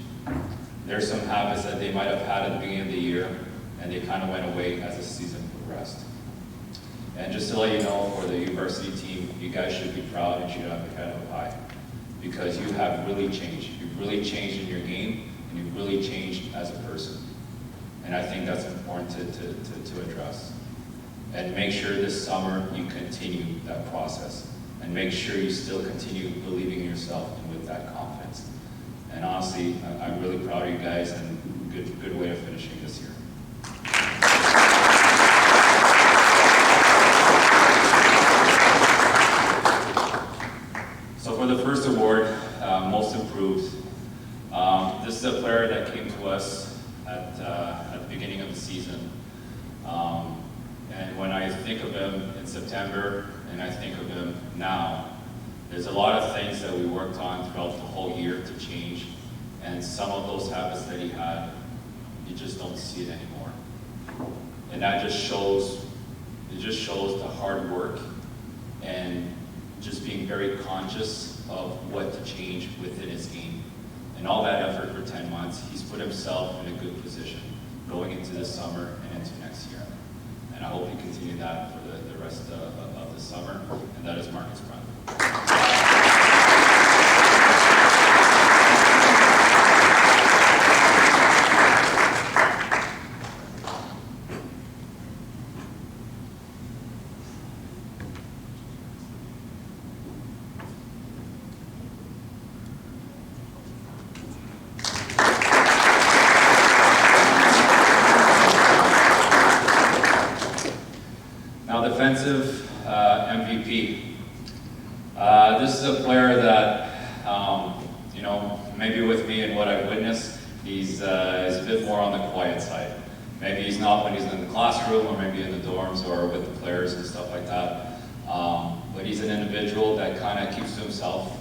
There's some habits that they might have had at the beginning of the year, and they kind of went away as the season progressed. And just to let you know, for the university team, you guys should be proud and should have your head up high, because you have really changed. You've really changed in your game, and you've really changed as a person. And I think that's important to address. And make sure this summer you continue that process, and make sure you still continue believing in yourself and with that confidence. And honestly, I'm really proud of you guys, and good way of finishing this year. So for the first award, Most Improved, this is a player that came to us at the beginning of the season. And when I think of him in September, and I think of him now, there's a lot of things that we worked on throughout the whole year to change, and some of those habits that he had, you just don't see it anymore. And that just shows the hard work and just being very conscious of what to change within his game. And all that effort for 10 months, he's put himself in a good position going into this summer and into next year. And I hope you continue that for the rest of the summer, and that is Marcus Brown. Defensive MVP. This is a player that, maybe with me and what I've witnessed, he's a bit more on the quiet side. Maybe he's not when he's in the classroom, or maybe in the dorms, or with the players and stuff like that. But he's an individual that kind of keeps to himself.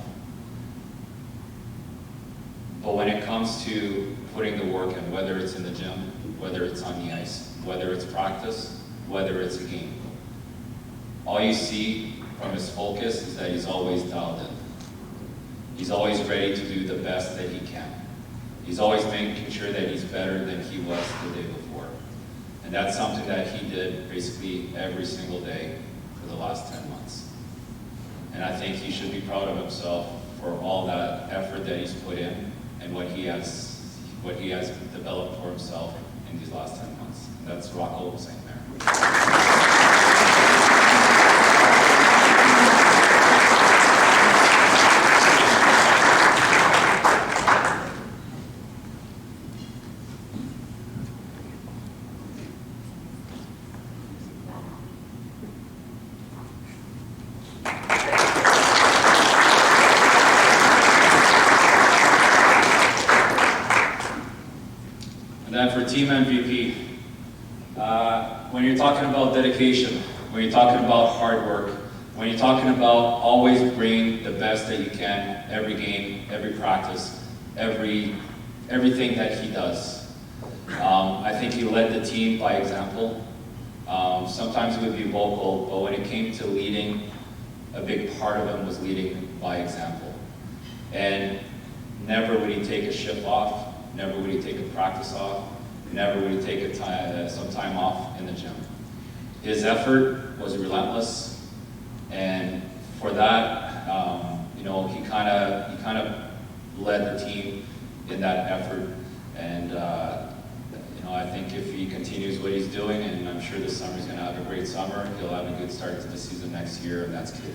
But when it comes to putting the work in, whether it's in the gym, whether it's on the ice, whether it's practice, whether it's a game, all you see from his focus is that he's always dialed in. He's always ready to do the best that he can. He's always making sure that he's better than he was the day before. And that's something that he did basically every single day for the last 10 months. And I think he should be proud of himself for all that effort that he's put in and what he has developed for himself in these last 10 months. And that's Rocco St. Mary. For team MVP, when you're talking about dedication, when you're talking about hard work, when you're talking about always bringing the best that you can every game, every practice, everything that he does. I think he led the team by example. Sometimes he would be vocal, but when it came to leading, a big part of him was leading by example. And never would he take a shift off, never would he take a practice off, never would he take some time off in the gym. His effort was relentless, and for that, you know, he kind of led the team in that effort, and you know, I think if he continues what he's doing, and I'm sure this summer he's going to have a great summer, he'll have a good start to the season next year, and that's good.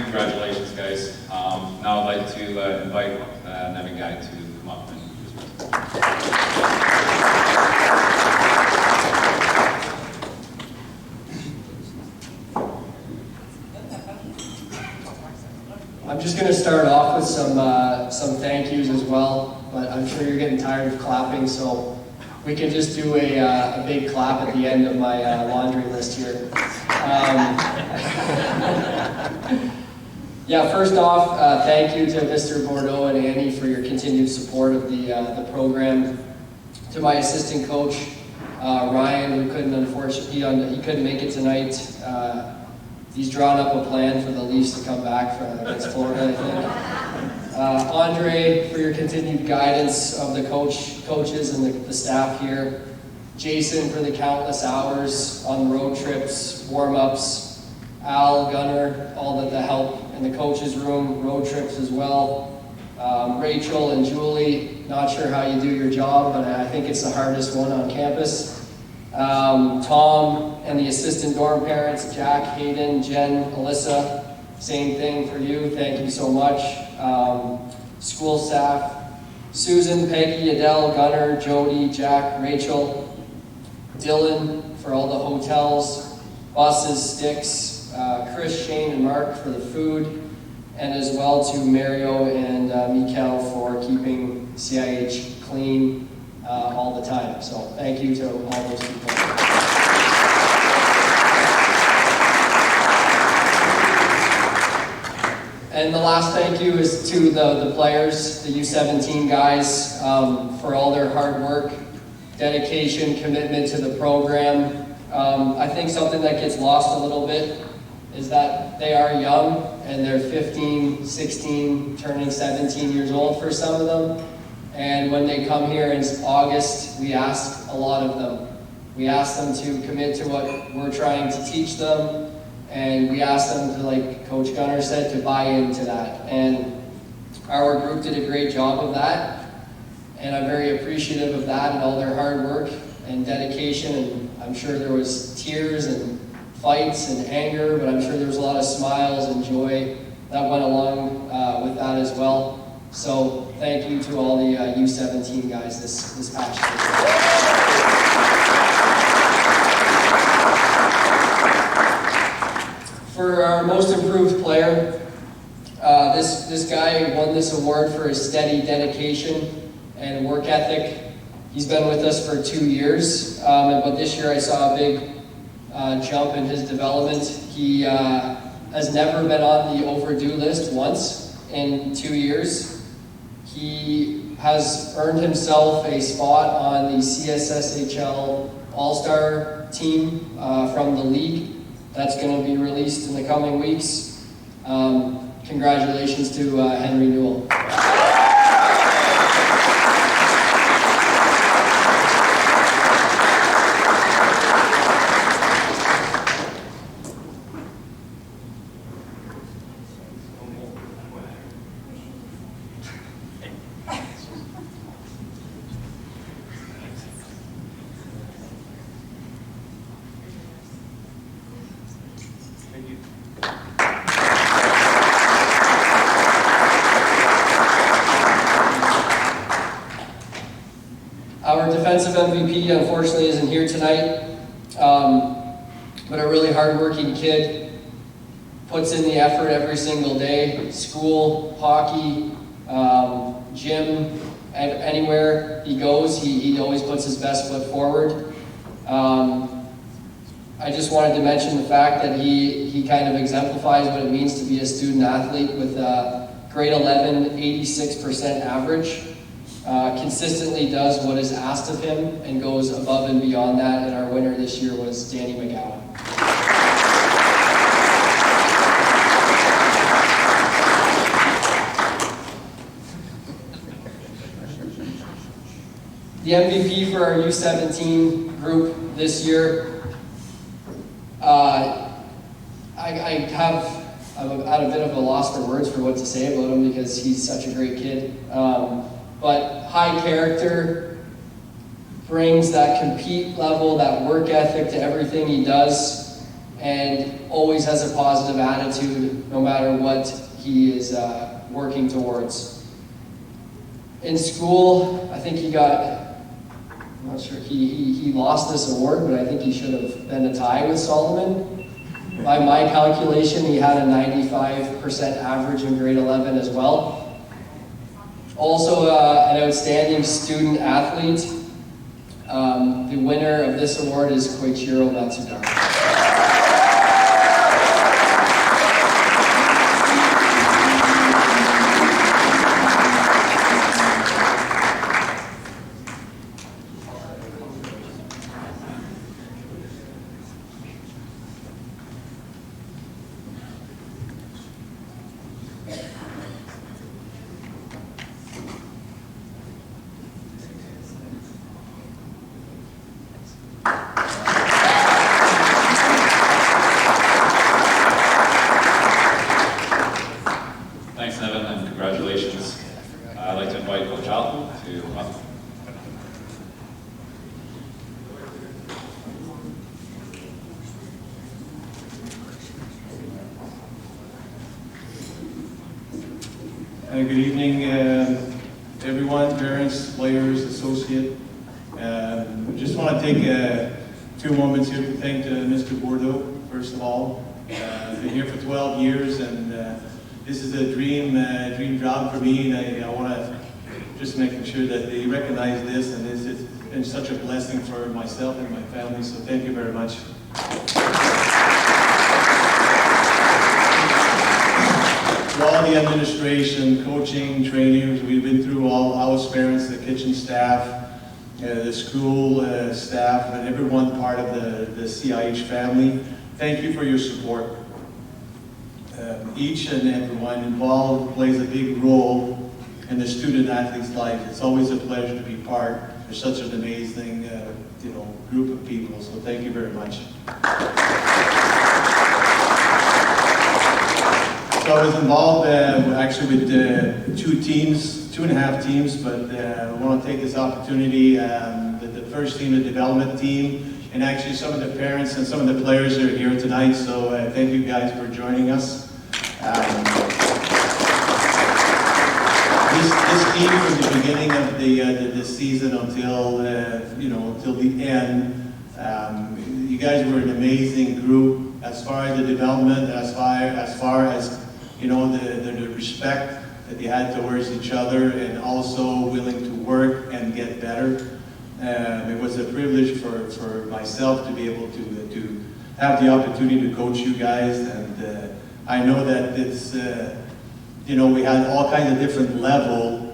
Congratulations, guys. Now I'd like to invite Nevin Guy to come up and do his presentation. I'm just going to start off with some thank yous as well, but I'm sure you're getting tired of clapping, so we can just do a big clap at the end of my laundry list here. Yeah, first off, thank you to Mr. Bordeaux and Annie for your continued support of the program. To my assistant coach, Ryan, who couldn't, unfortunately, he couldn't make it tonight. He's drawn up a plan for the Leafs to come back against Florida, I think. Andre, for your continued guidance of the coaches and the staff here. Jason, for the countless hours on road trips, warm-ups. Al, Gunnar, all the help in the coaches' room, road trips as well. Rachel and Julie, not sure how you do your job, but I think it's the hardest one on campus. Tom and the assistant dorm parents, Jack, Hayden, Jen, Alyssa, same thing for you, thank you so much. School staff, Susan, Peggy, Adele, Gunnar, Jody, Jack, Rachel, Dylan for all the hotels, buses, sticks, Chris, Shane, and Mark for the food, and as well to Mario and Mikael for keeping CIH clean all the time. So thank you to all those people. And the last thank you is to the players, the U17 guys, for all their hard work, dedication, commitment to the program. I think something that gets lost a little bit is that they are young, and they're 15, 16, turning 17 years old for some of them. And when they come here in August, we ask a lot of them. We ask them to commit to what we're trying to teach them, and we ask them to, like Coach Gunnar said, to buy into that. And our group did a great job of that, and I'm very appreciative of that and all their hard work and dedication, and I'm sure there was tears and fights and anger, but I'm sure there was a lot of smiles and joy that went along with that as well. So thank you to all the U17 guys this past year. For our most improved player, this guy won this award for his steady dedication and work ethic. He's been with us for 2 years, but this year I saw a big jump in his development. He has never been on the overdue list once in 2 years. He has earned himself a spot on the CSSHL All-Star team from the league. That's going to be released in the coming weeks. Congratulations to Henry Newell. Our defensive MVP, unfortunately, isn't here tonight, but a really hardworking kid, puts in the effort every single day, school, hockey, gym, anywhere he goes, he always puts his best foot forward. I just wanted to mention the fact that he kind of exemplifies what it means to be a student athlete with grade 11, 86% average. Consistently does what is asked of him and goes above and beyond that, and our winner this year was Danny McGowan. The MVP for our U17 group this year, I'm at a bit of a loss for words for what to say about him because he's such a great kid. But high character, brings that compete level, that work ethic to everything he does, and always has a positive attitude no matter what he is working towards. In school, I think he got, I'm not sure, he lost this award, but I think he should have been a tie with Solomon. By my calculation, he had a 95% average in grade 11 as well. Also an outstanding student athlete. The winner of this award is Koichiro Matsudara. Thanks, Nevin, and congratulations. I'd like to invite Coach Alton to come up. Good evening, everyone, parents, players, associate. Just want to take 2 moments here to thank Mr. Bordeaux, first of all. Been here for 12 years, and this is a dream job for me, and I want to just making sure that they recognize this, and it's been such a blessing for myself and my family, so thank you very much. To all the administration, coaching, trainers, we've been through all house parents, the kitchen staff, the school staff, and everyone part of the CIH family. Thank you for your support. Each and everyone involved plays a big role in the student athlete's life. It's always a pleasure to be part of such an amazing group of people, so thank you very much. So I was involved actually with 2.5 teams, but I want to take this opportunity, the first team, the development team, and actually some of the parents and some of the players are here tonight, so thank you guys for joining us. This team from the beginning of the season until until the end, you guys were an amazing group as far as the development, as far as the respect that you had towards each other, and also willing to work and get better. It was a privilege for myself to be able to have the opportunity to coach you guys, and I know that it's we had all kinds of different level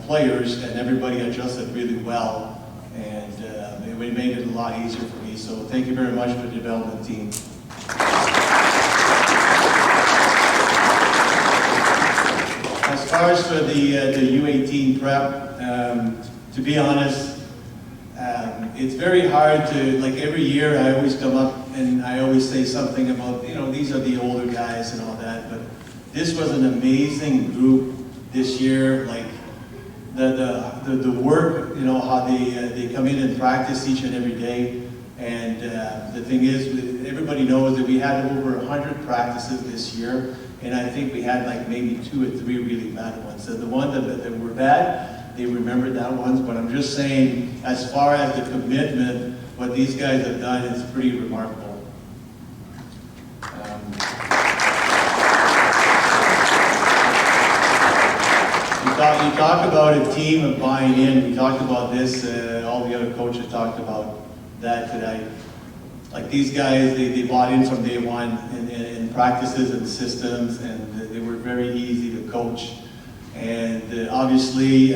players, and everybody adjusted really well, and it made it a lot easier for me. So thank you very much for the development team. As far as for the U18 prep, to be honest, it's very hard to, like every year I always come up and I always say something about, these are the older guys and all that, but this was an amazing group this year, like the work, how they come in and practice each and every day. And the thing is, everybody knows that we had over 100 practices this year, and I think we had like maybe 2 or 3 really bad ones. So the ones that were bad, they remembered that ones, but I'm just saying, as far as the commitment, what these guys have done is pretty remarkable. You talk about a team of buying in. We talked about this, all the other coaches talked about that today. like these guys, they bought in from day one in practices and systems, and they were very easy to coach. And obviously,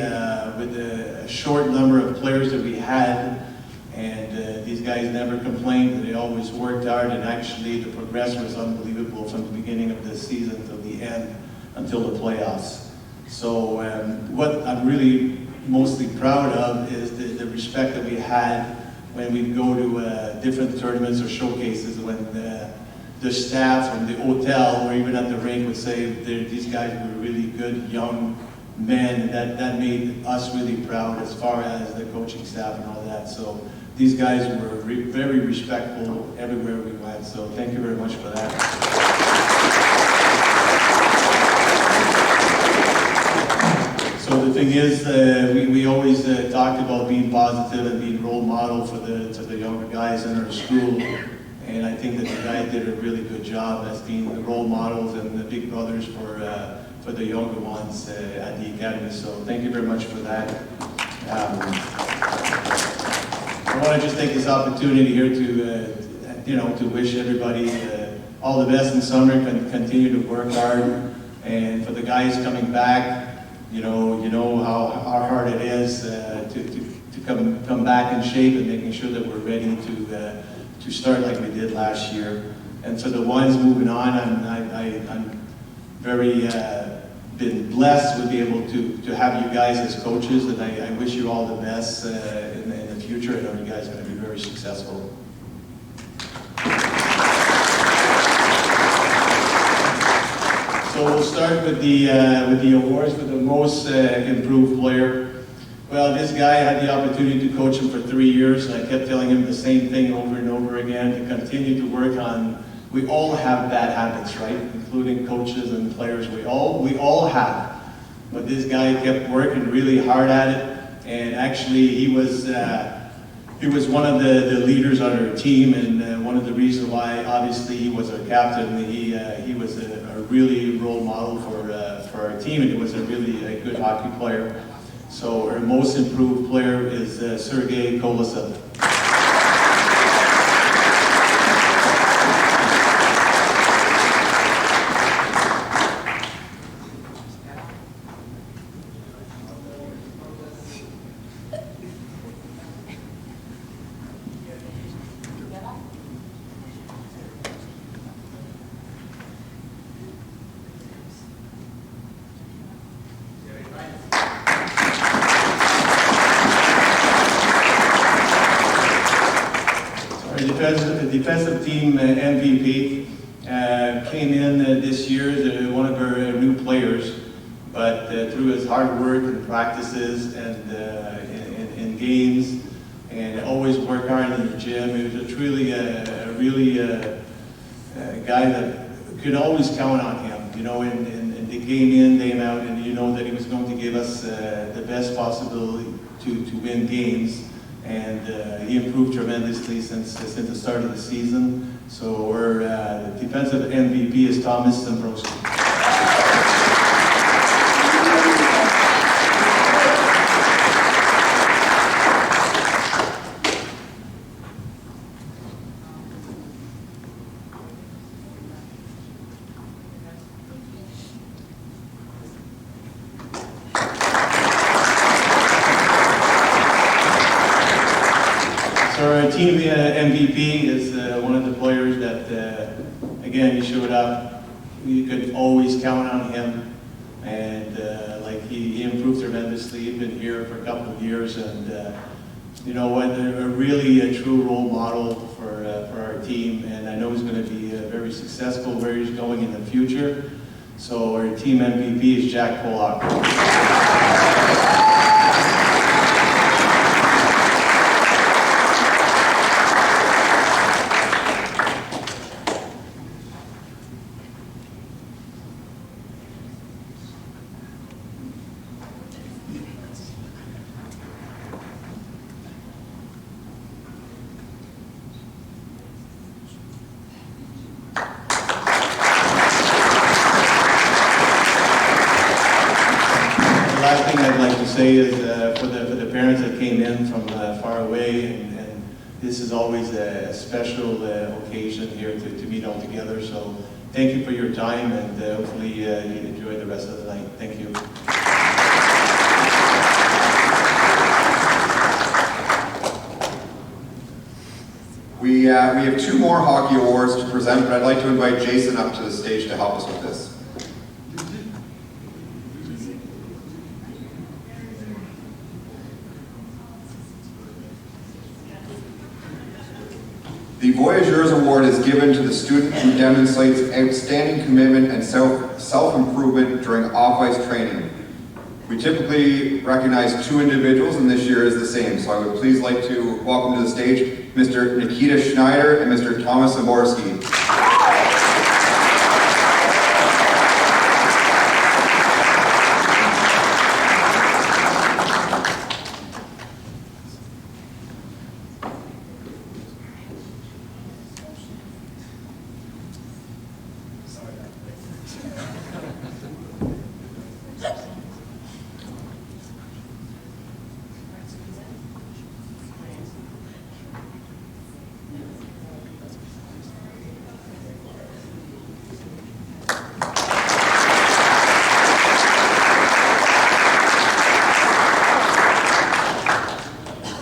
with the short number of players that we had, and these guys never complained, they always worked hard, and actually the progress was unbelievable from the beginning of the season till the end, until the playoffs. So what I'm really mostly proud of is the respect that we had when we go to different tournaments or showcases, when the staff from the hotel or even at the rink would say these guys were really good young men, and that made us really proud as far as the coaching staff and all that. So these guys were very respectful everywhere we went, so thank you very much for that. So the thing is, we always talked about being positive and being role model to the younger guys in our school, and I think that the guys did a really good job as being the role models and the big brothers for the younger ones at the academy. So thank you very much for that. I want to just take this opportunity here to wish everybody all the best in summer. Continue to work hard, and for the guys coming back, you know how hard it is to come back in shape and making sure that we're ready to start like we did last year. And for the ones moving on, I'm very been blessed to be able to have you guys as coaches, and I wish you all the best in the future. I know you guys are going to be very successful. So we'll start with the awards for the most improved player. Well, this guy, I had the opportunity to coach him for 3 years, and I kept telling him the same thing over and over again, to continue to work on. We all have bad habits, right? Including coaches and players. We all have. But this guy kept working really hard at it, and actually he was one of the leaders on our team, and one of the reasons why, obviously, he was our captain. He was a really role model for our team, and he was a good hockey player. So our most improved player is Sergei Kolosov. The defensive team MVP came in this year as one of our new players, but through his hard work and practices and in games, and always worked hard in the gym, he was truly a guy that could always count on him, and the game in, game out, and that he was going to give us the best possibility to win games. And he improved tremendously since the start of the season. So our defensive MVP is Thomas Zambrowski. Our team MVP is one of the players that, again, he showed up. You could always count on him, and he improved tremendously. He's been here for a couple of years, and you know what, a true role model for our team, and I know he's going to be very successful where he's going in the future. So our team MVP is Jack Pollock. Last thing I'd like to say is for the parents that came in from far away and this is always a special occasion here to meet all together. So thank you for your time, and hopefully you enjoy the rest of the night. Thank you. We have 2 more hockey awards to present, but I'd like to invite Jason up to the stage to help us with this. The Voyageurs Award is given to the student who demonstrates outstanding commitment and self-improvement during off-ice training. We typically recognize 2 individuals, and this year is the same. So I would please like to welcome to the stage Mr. Nikita Schneider and Mr. Thomas Zaborski.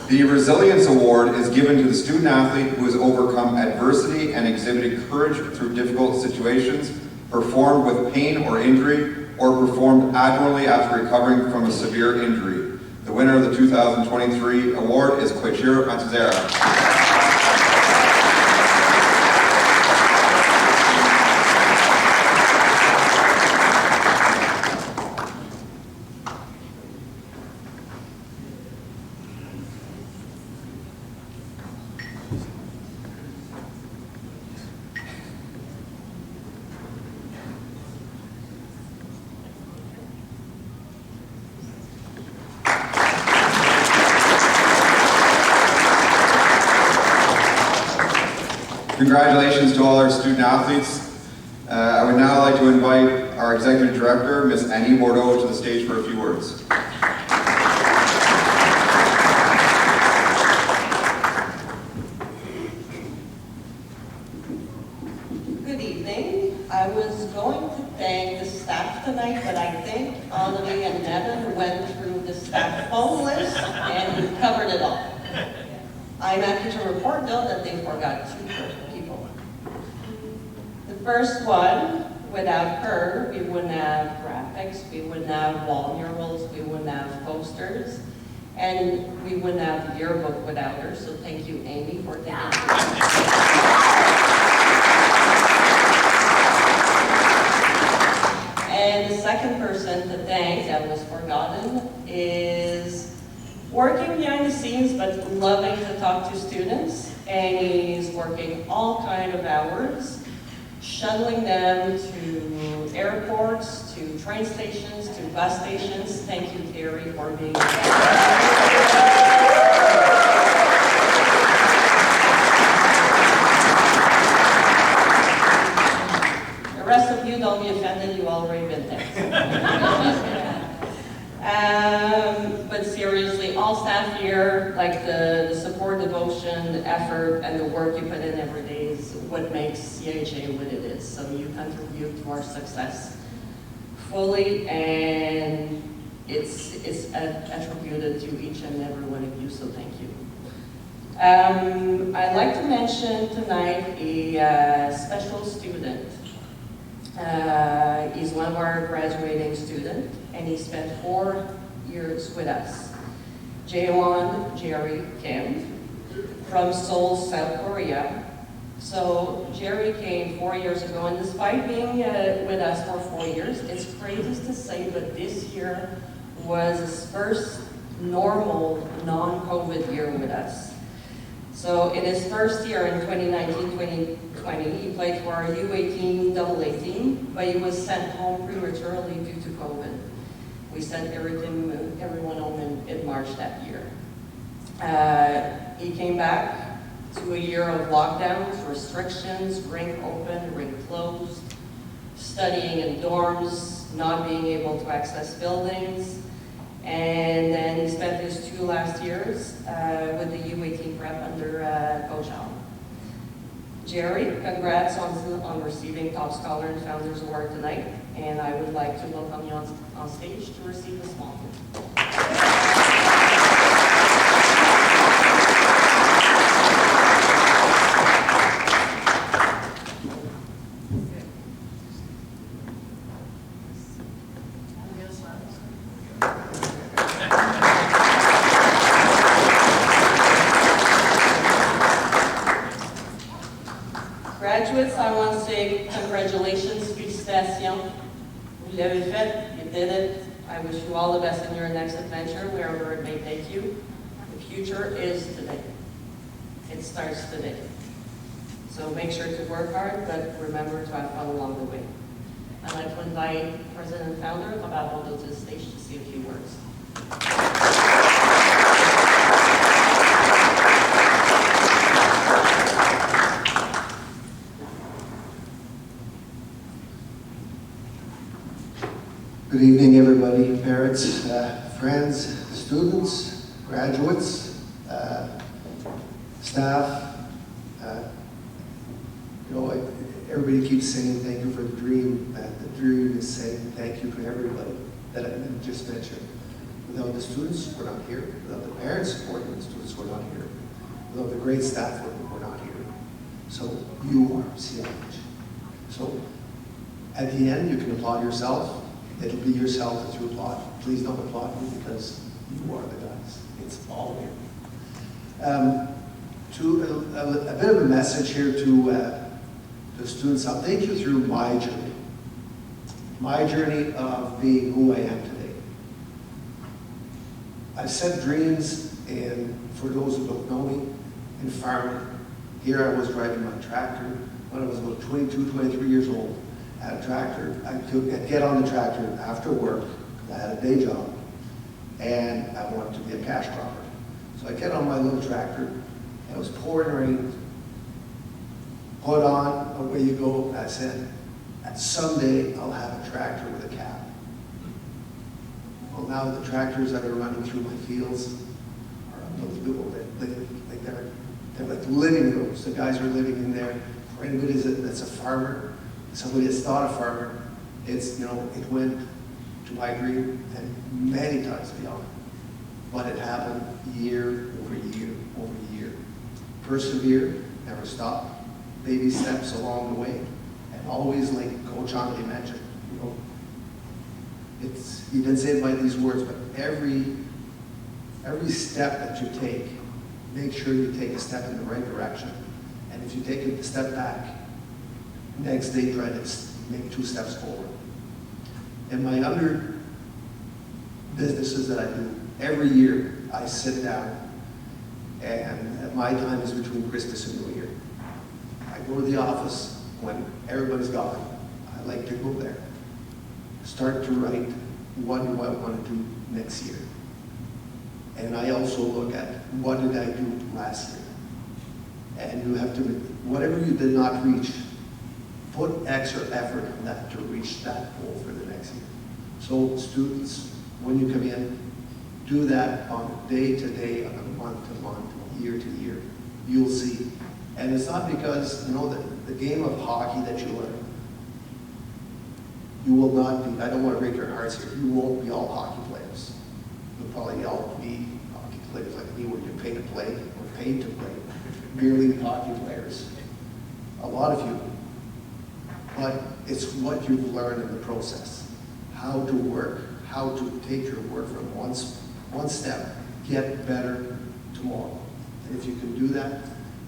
The Resilience Award is given to the student athlete who has overcome adversity and exhibited courage through difficult situations, performed with pain or injury, or performed admirably after recovering from a severe injury. The winner of the 2023 award is Koichiro Matsuzera. Congratulations to all our student athletes. I would now like to invite our Executive Director, Ms. Annie Bordeaux, to the stage for a few words. Good evening. I was going to thank the staff tonight, but I think Henri and Nevin went through the staff phone list and covered it all. I'm happy to report, though, that they forgot 2 people. The first one, without her, we wouldn't have graphics, we wouldn't have wall murals, we wouldn't have posters, and we wouldn't have the yearbook without her. So thank you, Amy, for taking And the second person to thank that was forgotten is working behind the scenes, but loving to talk to students. And he's working all kind of hours, shuttling them to airports, to train stations, to bus stations. Thank you, Terry, for being here. The rest of you, don't be offended, you already been there. But seriously, all staff here, like the support, devotion, the effort, and the work you put in every day is what makes CHA what it is. So you contribute to our success fully, and it's attributed to each and every one of you, so thank you. I'd like to mention tonight a special student. He's one of our graduating students, and he spent 4 years with us. Jaewon Jerry Kim from Seoul, South Korea. So Jerry came 4 years ago, and despite being with us for 4 years, it's crazy to say, but this year was his first normal, non-COVID year with us. So in his first year in 2019-2020, he played for our U18 AA team, but he was sent home prematurely due to COVID. We sent everyone home in March that year. He came back to a year of lockdowns, restrictions, rink open, rink closed, studying in dorms, not being able to access buildings, And then he spent his 2 last years with the U18 prep under Coach Al. Jerry, congrats on receiving Top Scholar and Founders Award tonight, and I would like to welcome you on stage to receive the small gift. Graduates, I want to say congratulations, félicitations. Vous l'avez fait, you did it. I wish you all the best in your next adventure, wherever it may take you. The future is today. It starts today. So make sure to work hard, but remember to have fun along the way. I'd like to invite President and Founder Valedictorian to the stage to say a few words. Good evening, everybody, parents, friends, students, graduates, staff. Everybody keeps saying thank you for the dream. The dream is saying thank you to everybody that I just mentioned. Without the students, we're not here. Without the parents supporting the students, we're not here. Without the great staff, we're not here. So you are CIH. So at the end, you can applaud yourself. It'll be yourself that you applaud. Please don't applaud me because you are the guys. It's all you. A bit of a message here to the students. I'll take you through my journey. My journey of being who I am today. I've set dreams, and for those who don't know me, in farming. Here I was driving my tractor when I was about 22, 23 years old. I had a tractor. I could get on the tractor after work. I had a day job, and I wanted to be a cash cropper. So I get on my little tractor, and it was pouring rain. Put on, away you go. And I said, someday I'll have a tractor with a cab. Well, now the tractors that are running through my fields are unbelievable. They're like living rooms. The guys are living in there. For anybody that's a farmer, somebody that's not a farmer, it went to my dream and many times beyond. But it happened year over year over year. Persevere, never stop. Baby steps along the way. And always, like Coach Andre mentioned, he didn't say it by these words, but every step that you take, make sure you take a step in the right direction. And if you take a step back, next day try to make 2 steps forward. In my other businesses that I do, every year I sit down, and my time is between Christmas and New Year. I go to the office when everybody's gone. I like to go there. Start to write, what do I want to do next year? And I also look at, what did I do last year? And you have to, whatever you did not reach, put extra effort on that to reach that goal for the next year. So students, when you come in, do that on a day to day, on a month to month, year to year. You'll see. And it's not because, the game of hockey that you learn, you will not be, I don't want to break your hearts here, you won't be all hockey players. You'll probably all be hockey players like me, where you're paid to play, or paid to play. Merely hockey players. A lot of you. But it's what you've learned in the process. How to work, how to take your work from one step, get better tomorrow. And if you can do that,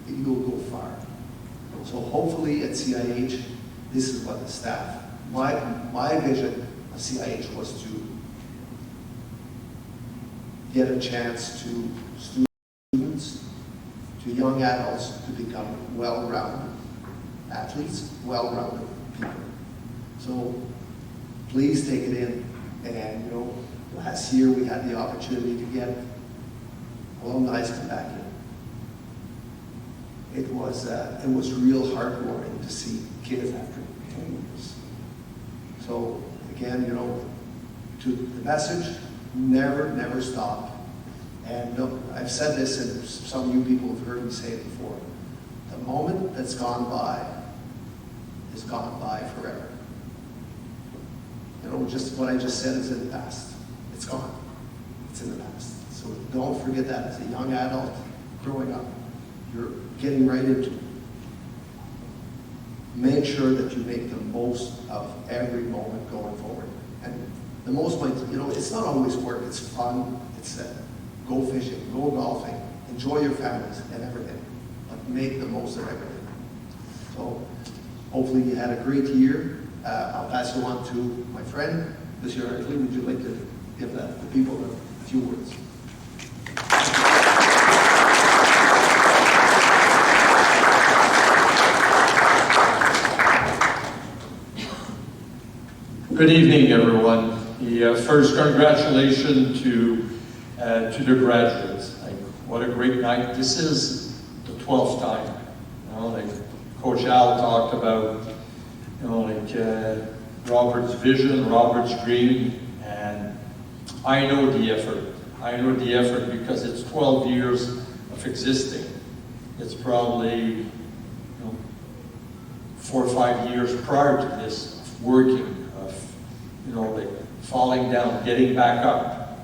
you'll go far. So hopefully at CIH, this is what the staff, my vision of CIH was to get a chance to students, to young adults to become well-rounded athletes, well-rounded people. So please take it in. And last year we had the opportunity to get alumni to come back in. It was real heartwarming to see kids after 10 years. So again, to the message, never, never stop. And no, I've said this, and some of you people have heard me say it before. The moment that's gone by is gone by forever. You know, just what I just said is in the past. It's gone. It's in the past. So don't forget that as a young adult growing up. You're getting right into it. Make sure that you make the most of every moment going forward. And the most, you know, it's not always work. It's fun. It's go fishing, go golfing, enjoy your families and everything. But make the most of everything. So hopefully you had a great year. I'll pass it on to my friend, Mr. Hartley. Would you like to give the people a few words? Good evening, everyone. First, congratulations to the graduates. Like, what a great night. This is the 12th time. You know, like Coach Al talked about, you know, like Robert's vision, Robert's dream, and I know the effort. I know the effort because it's 12 years of existing. It's probably, you know, 4 or 5 years prior to this of working, of, you know, like falling down, getting back up,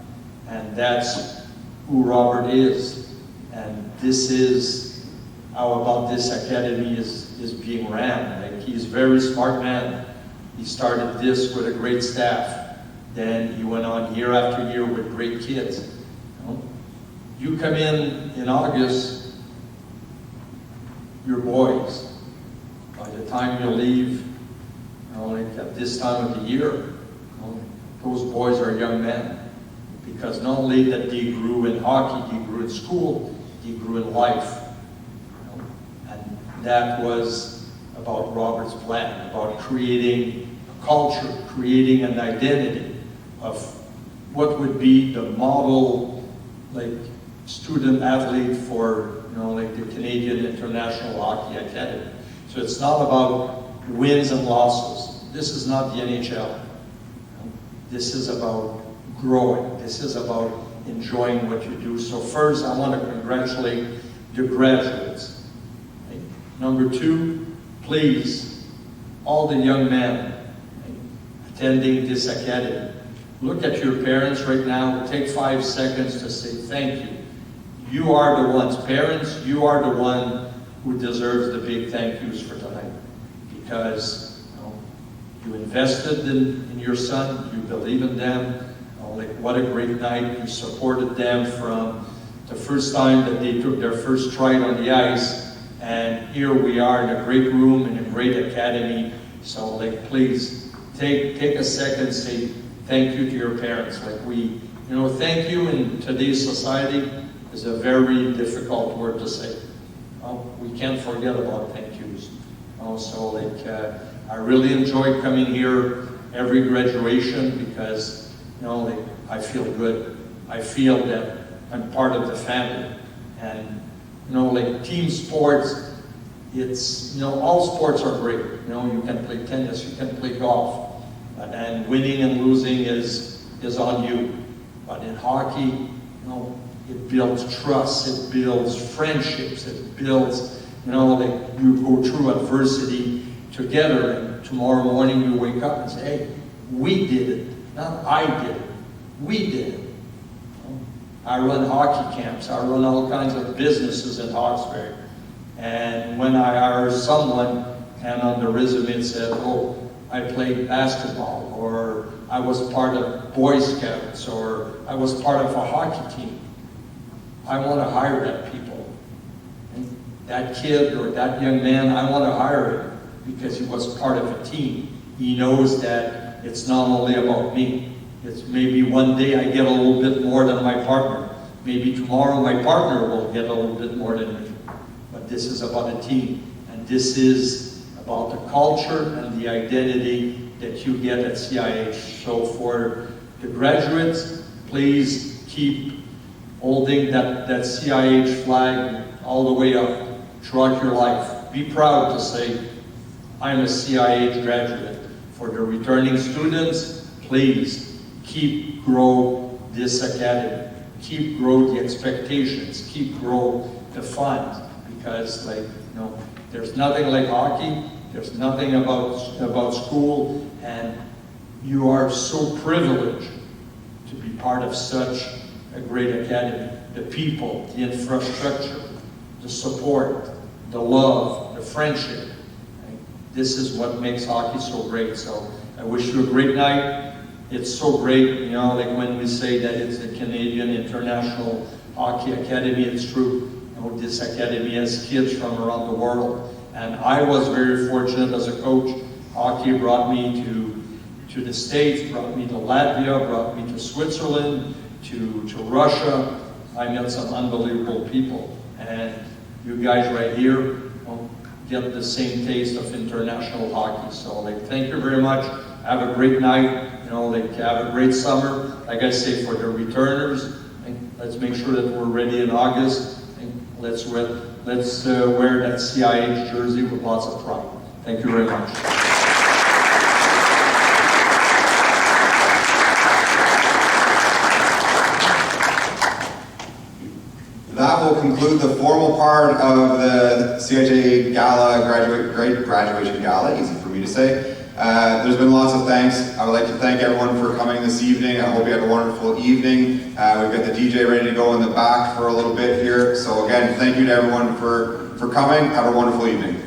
and that's who Robert is. And this is how about this academy is being ran. Like, he's a very smart man. He started this with a great staff. Then he went on year after year with great kids. You know? You come in August, you're boys. By the time you leave, you know, like at this time of the year, you know, those boys are young men. Because not only that they grew in hockey, they grew in school, they grew in life. You know? And that was about Robert's plan, about creating a culture, creating an identity of what would be the model, like, student athlete for, you know, like the Canadian International Hockey Academy. So it's not about wins and losses. This is not the NHL. You know? This is about growing. This is about enjoying what you do. So first, I want to congratulate the graduates. Okay. Number 2, please, all the young men attending this academy, look at your parents right now. Take 5 seconds to say thank you. You are the ones, parents, you are the one who deserves the big thank yous for tonight. Because, you know, you invested in your son, you believe in them. Like, what a great night. You supported them from the first time that they took their first try on the ice, and here we are in a great room in a great academy. So, like, please take a second, say thank you to your parents. Like, you know, thank you in today's society is a very difficult word to say. We can't forget about thank yous. So, like, I really enjoy coming here every graduation because, you know, like, I feel good. I feel that I'm part of the family. And, you know, like, team sports, it's, you know, all sports are great. You know, you can play tennis, you can play golf. And winning and losing is on you. But in hockey, you know, it builds trust, it builds friendships, it builds, you know, like, you go through adversity together, and tomorrow morning you wake up and say, hey, we did it. Not I did it. We did it. I run hockey camps. I run all kinds of businesses in Hawkesbury. And when I hire someone, and on the resume it said, oh, I played basketball, or I was part of Boy Scouts, or I was part of a hockey team, I want to hire that people. And that kid or that young man, I want to hire him because he was part of a team. He knows that it's not only about me. It's maybe one day I get a little bit more than my partner. Maybe tomorrow my partner will get a little bit more than me. But this is about a team. And this is about the culture and the identity that you get at CIH. So for the graduates, please keep holding that CIH flag all the way up throughout your life. Be proud to say, I'm a CIH graduate. For the returning students, please keep grow this academy. Keep grow the expectations, keep grow the funds, because there's nothing like hockey, there's nothing about school, and you are so privileged to be part of such a great academy. The people, the infrastructure, the support, the love, the friendship. This is what makes hockey so great. So I wish you a great night. It's so great, like when we say that it's the Canadian International Hockey Academy, it's true. This academy has kids from around the world. And I was very fortunate as a coach. Hockey brought me to the States, brought me to Latvia, brought me to Switzerland, to Russia. I met some unbelievable people. And you guys right here get the same taste of international hockey. So thank you very much. Have a great night. Have a great summer. Like I say, for the returners, let's make sure that we're ready in August. Let's wear that CIH jersey with lots of pride. Thank you very much. That will conclude the formal part of the CIJ Gala graduation gala, easy for me to say. There's been lots of thanks. I would like to thank everyone for coming this evening. I hope you had a wonderful evening. We've got the DJ ready to go in the back for a little bit here. So again, thank you to everyone for coming. Have a wonderful evening.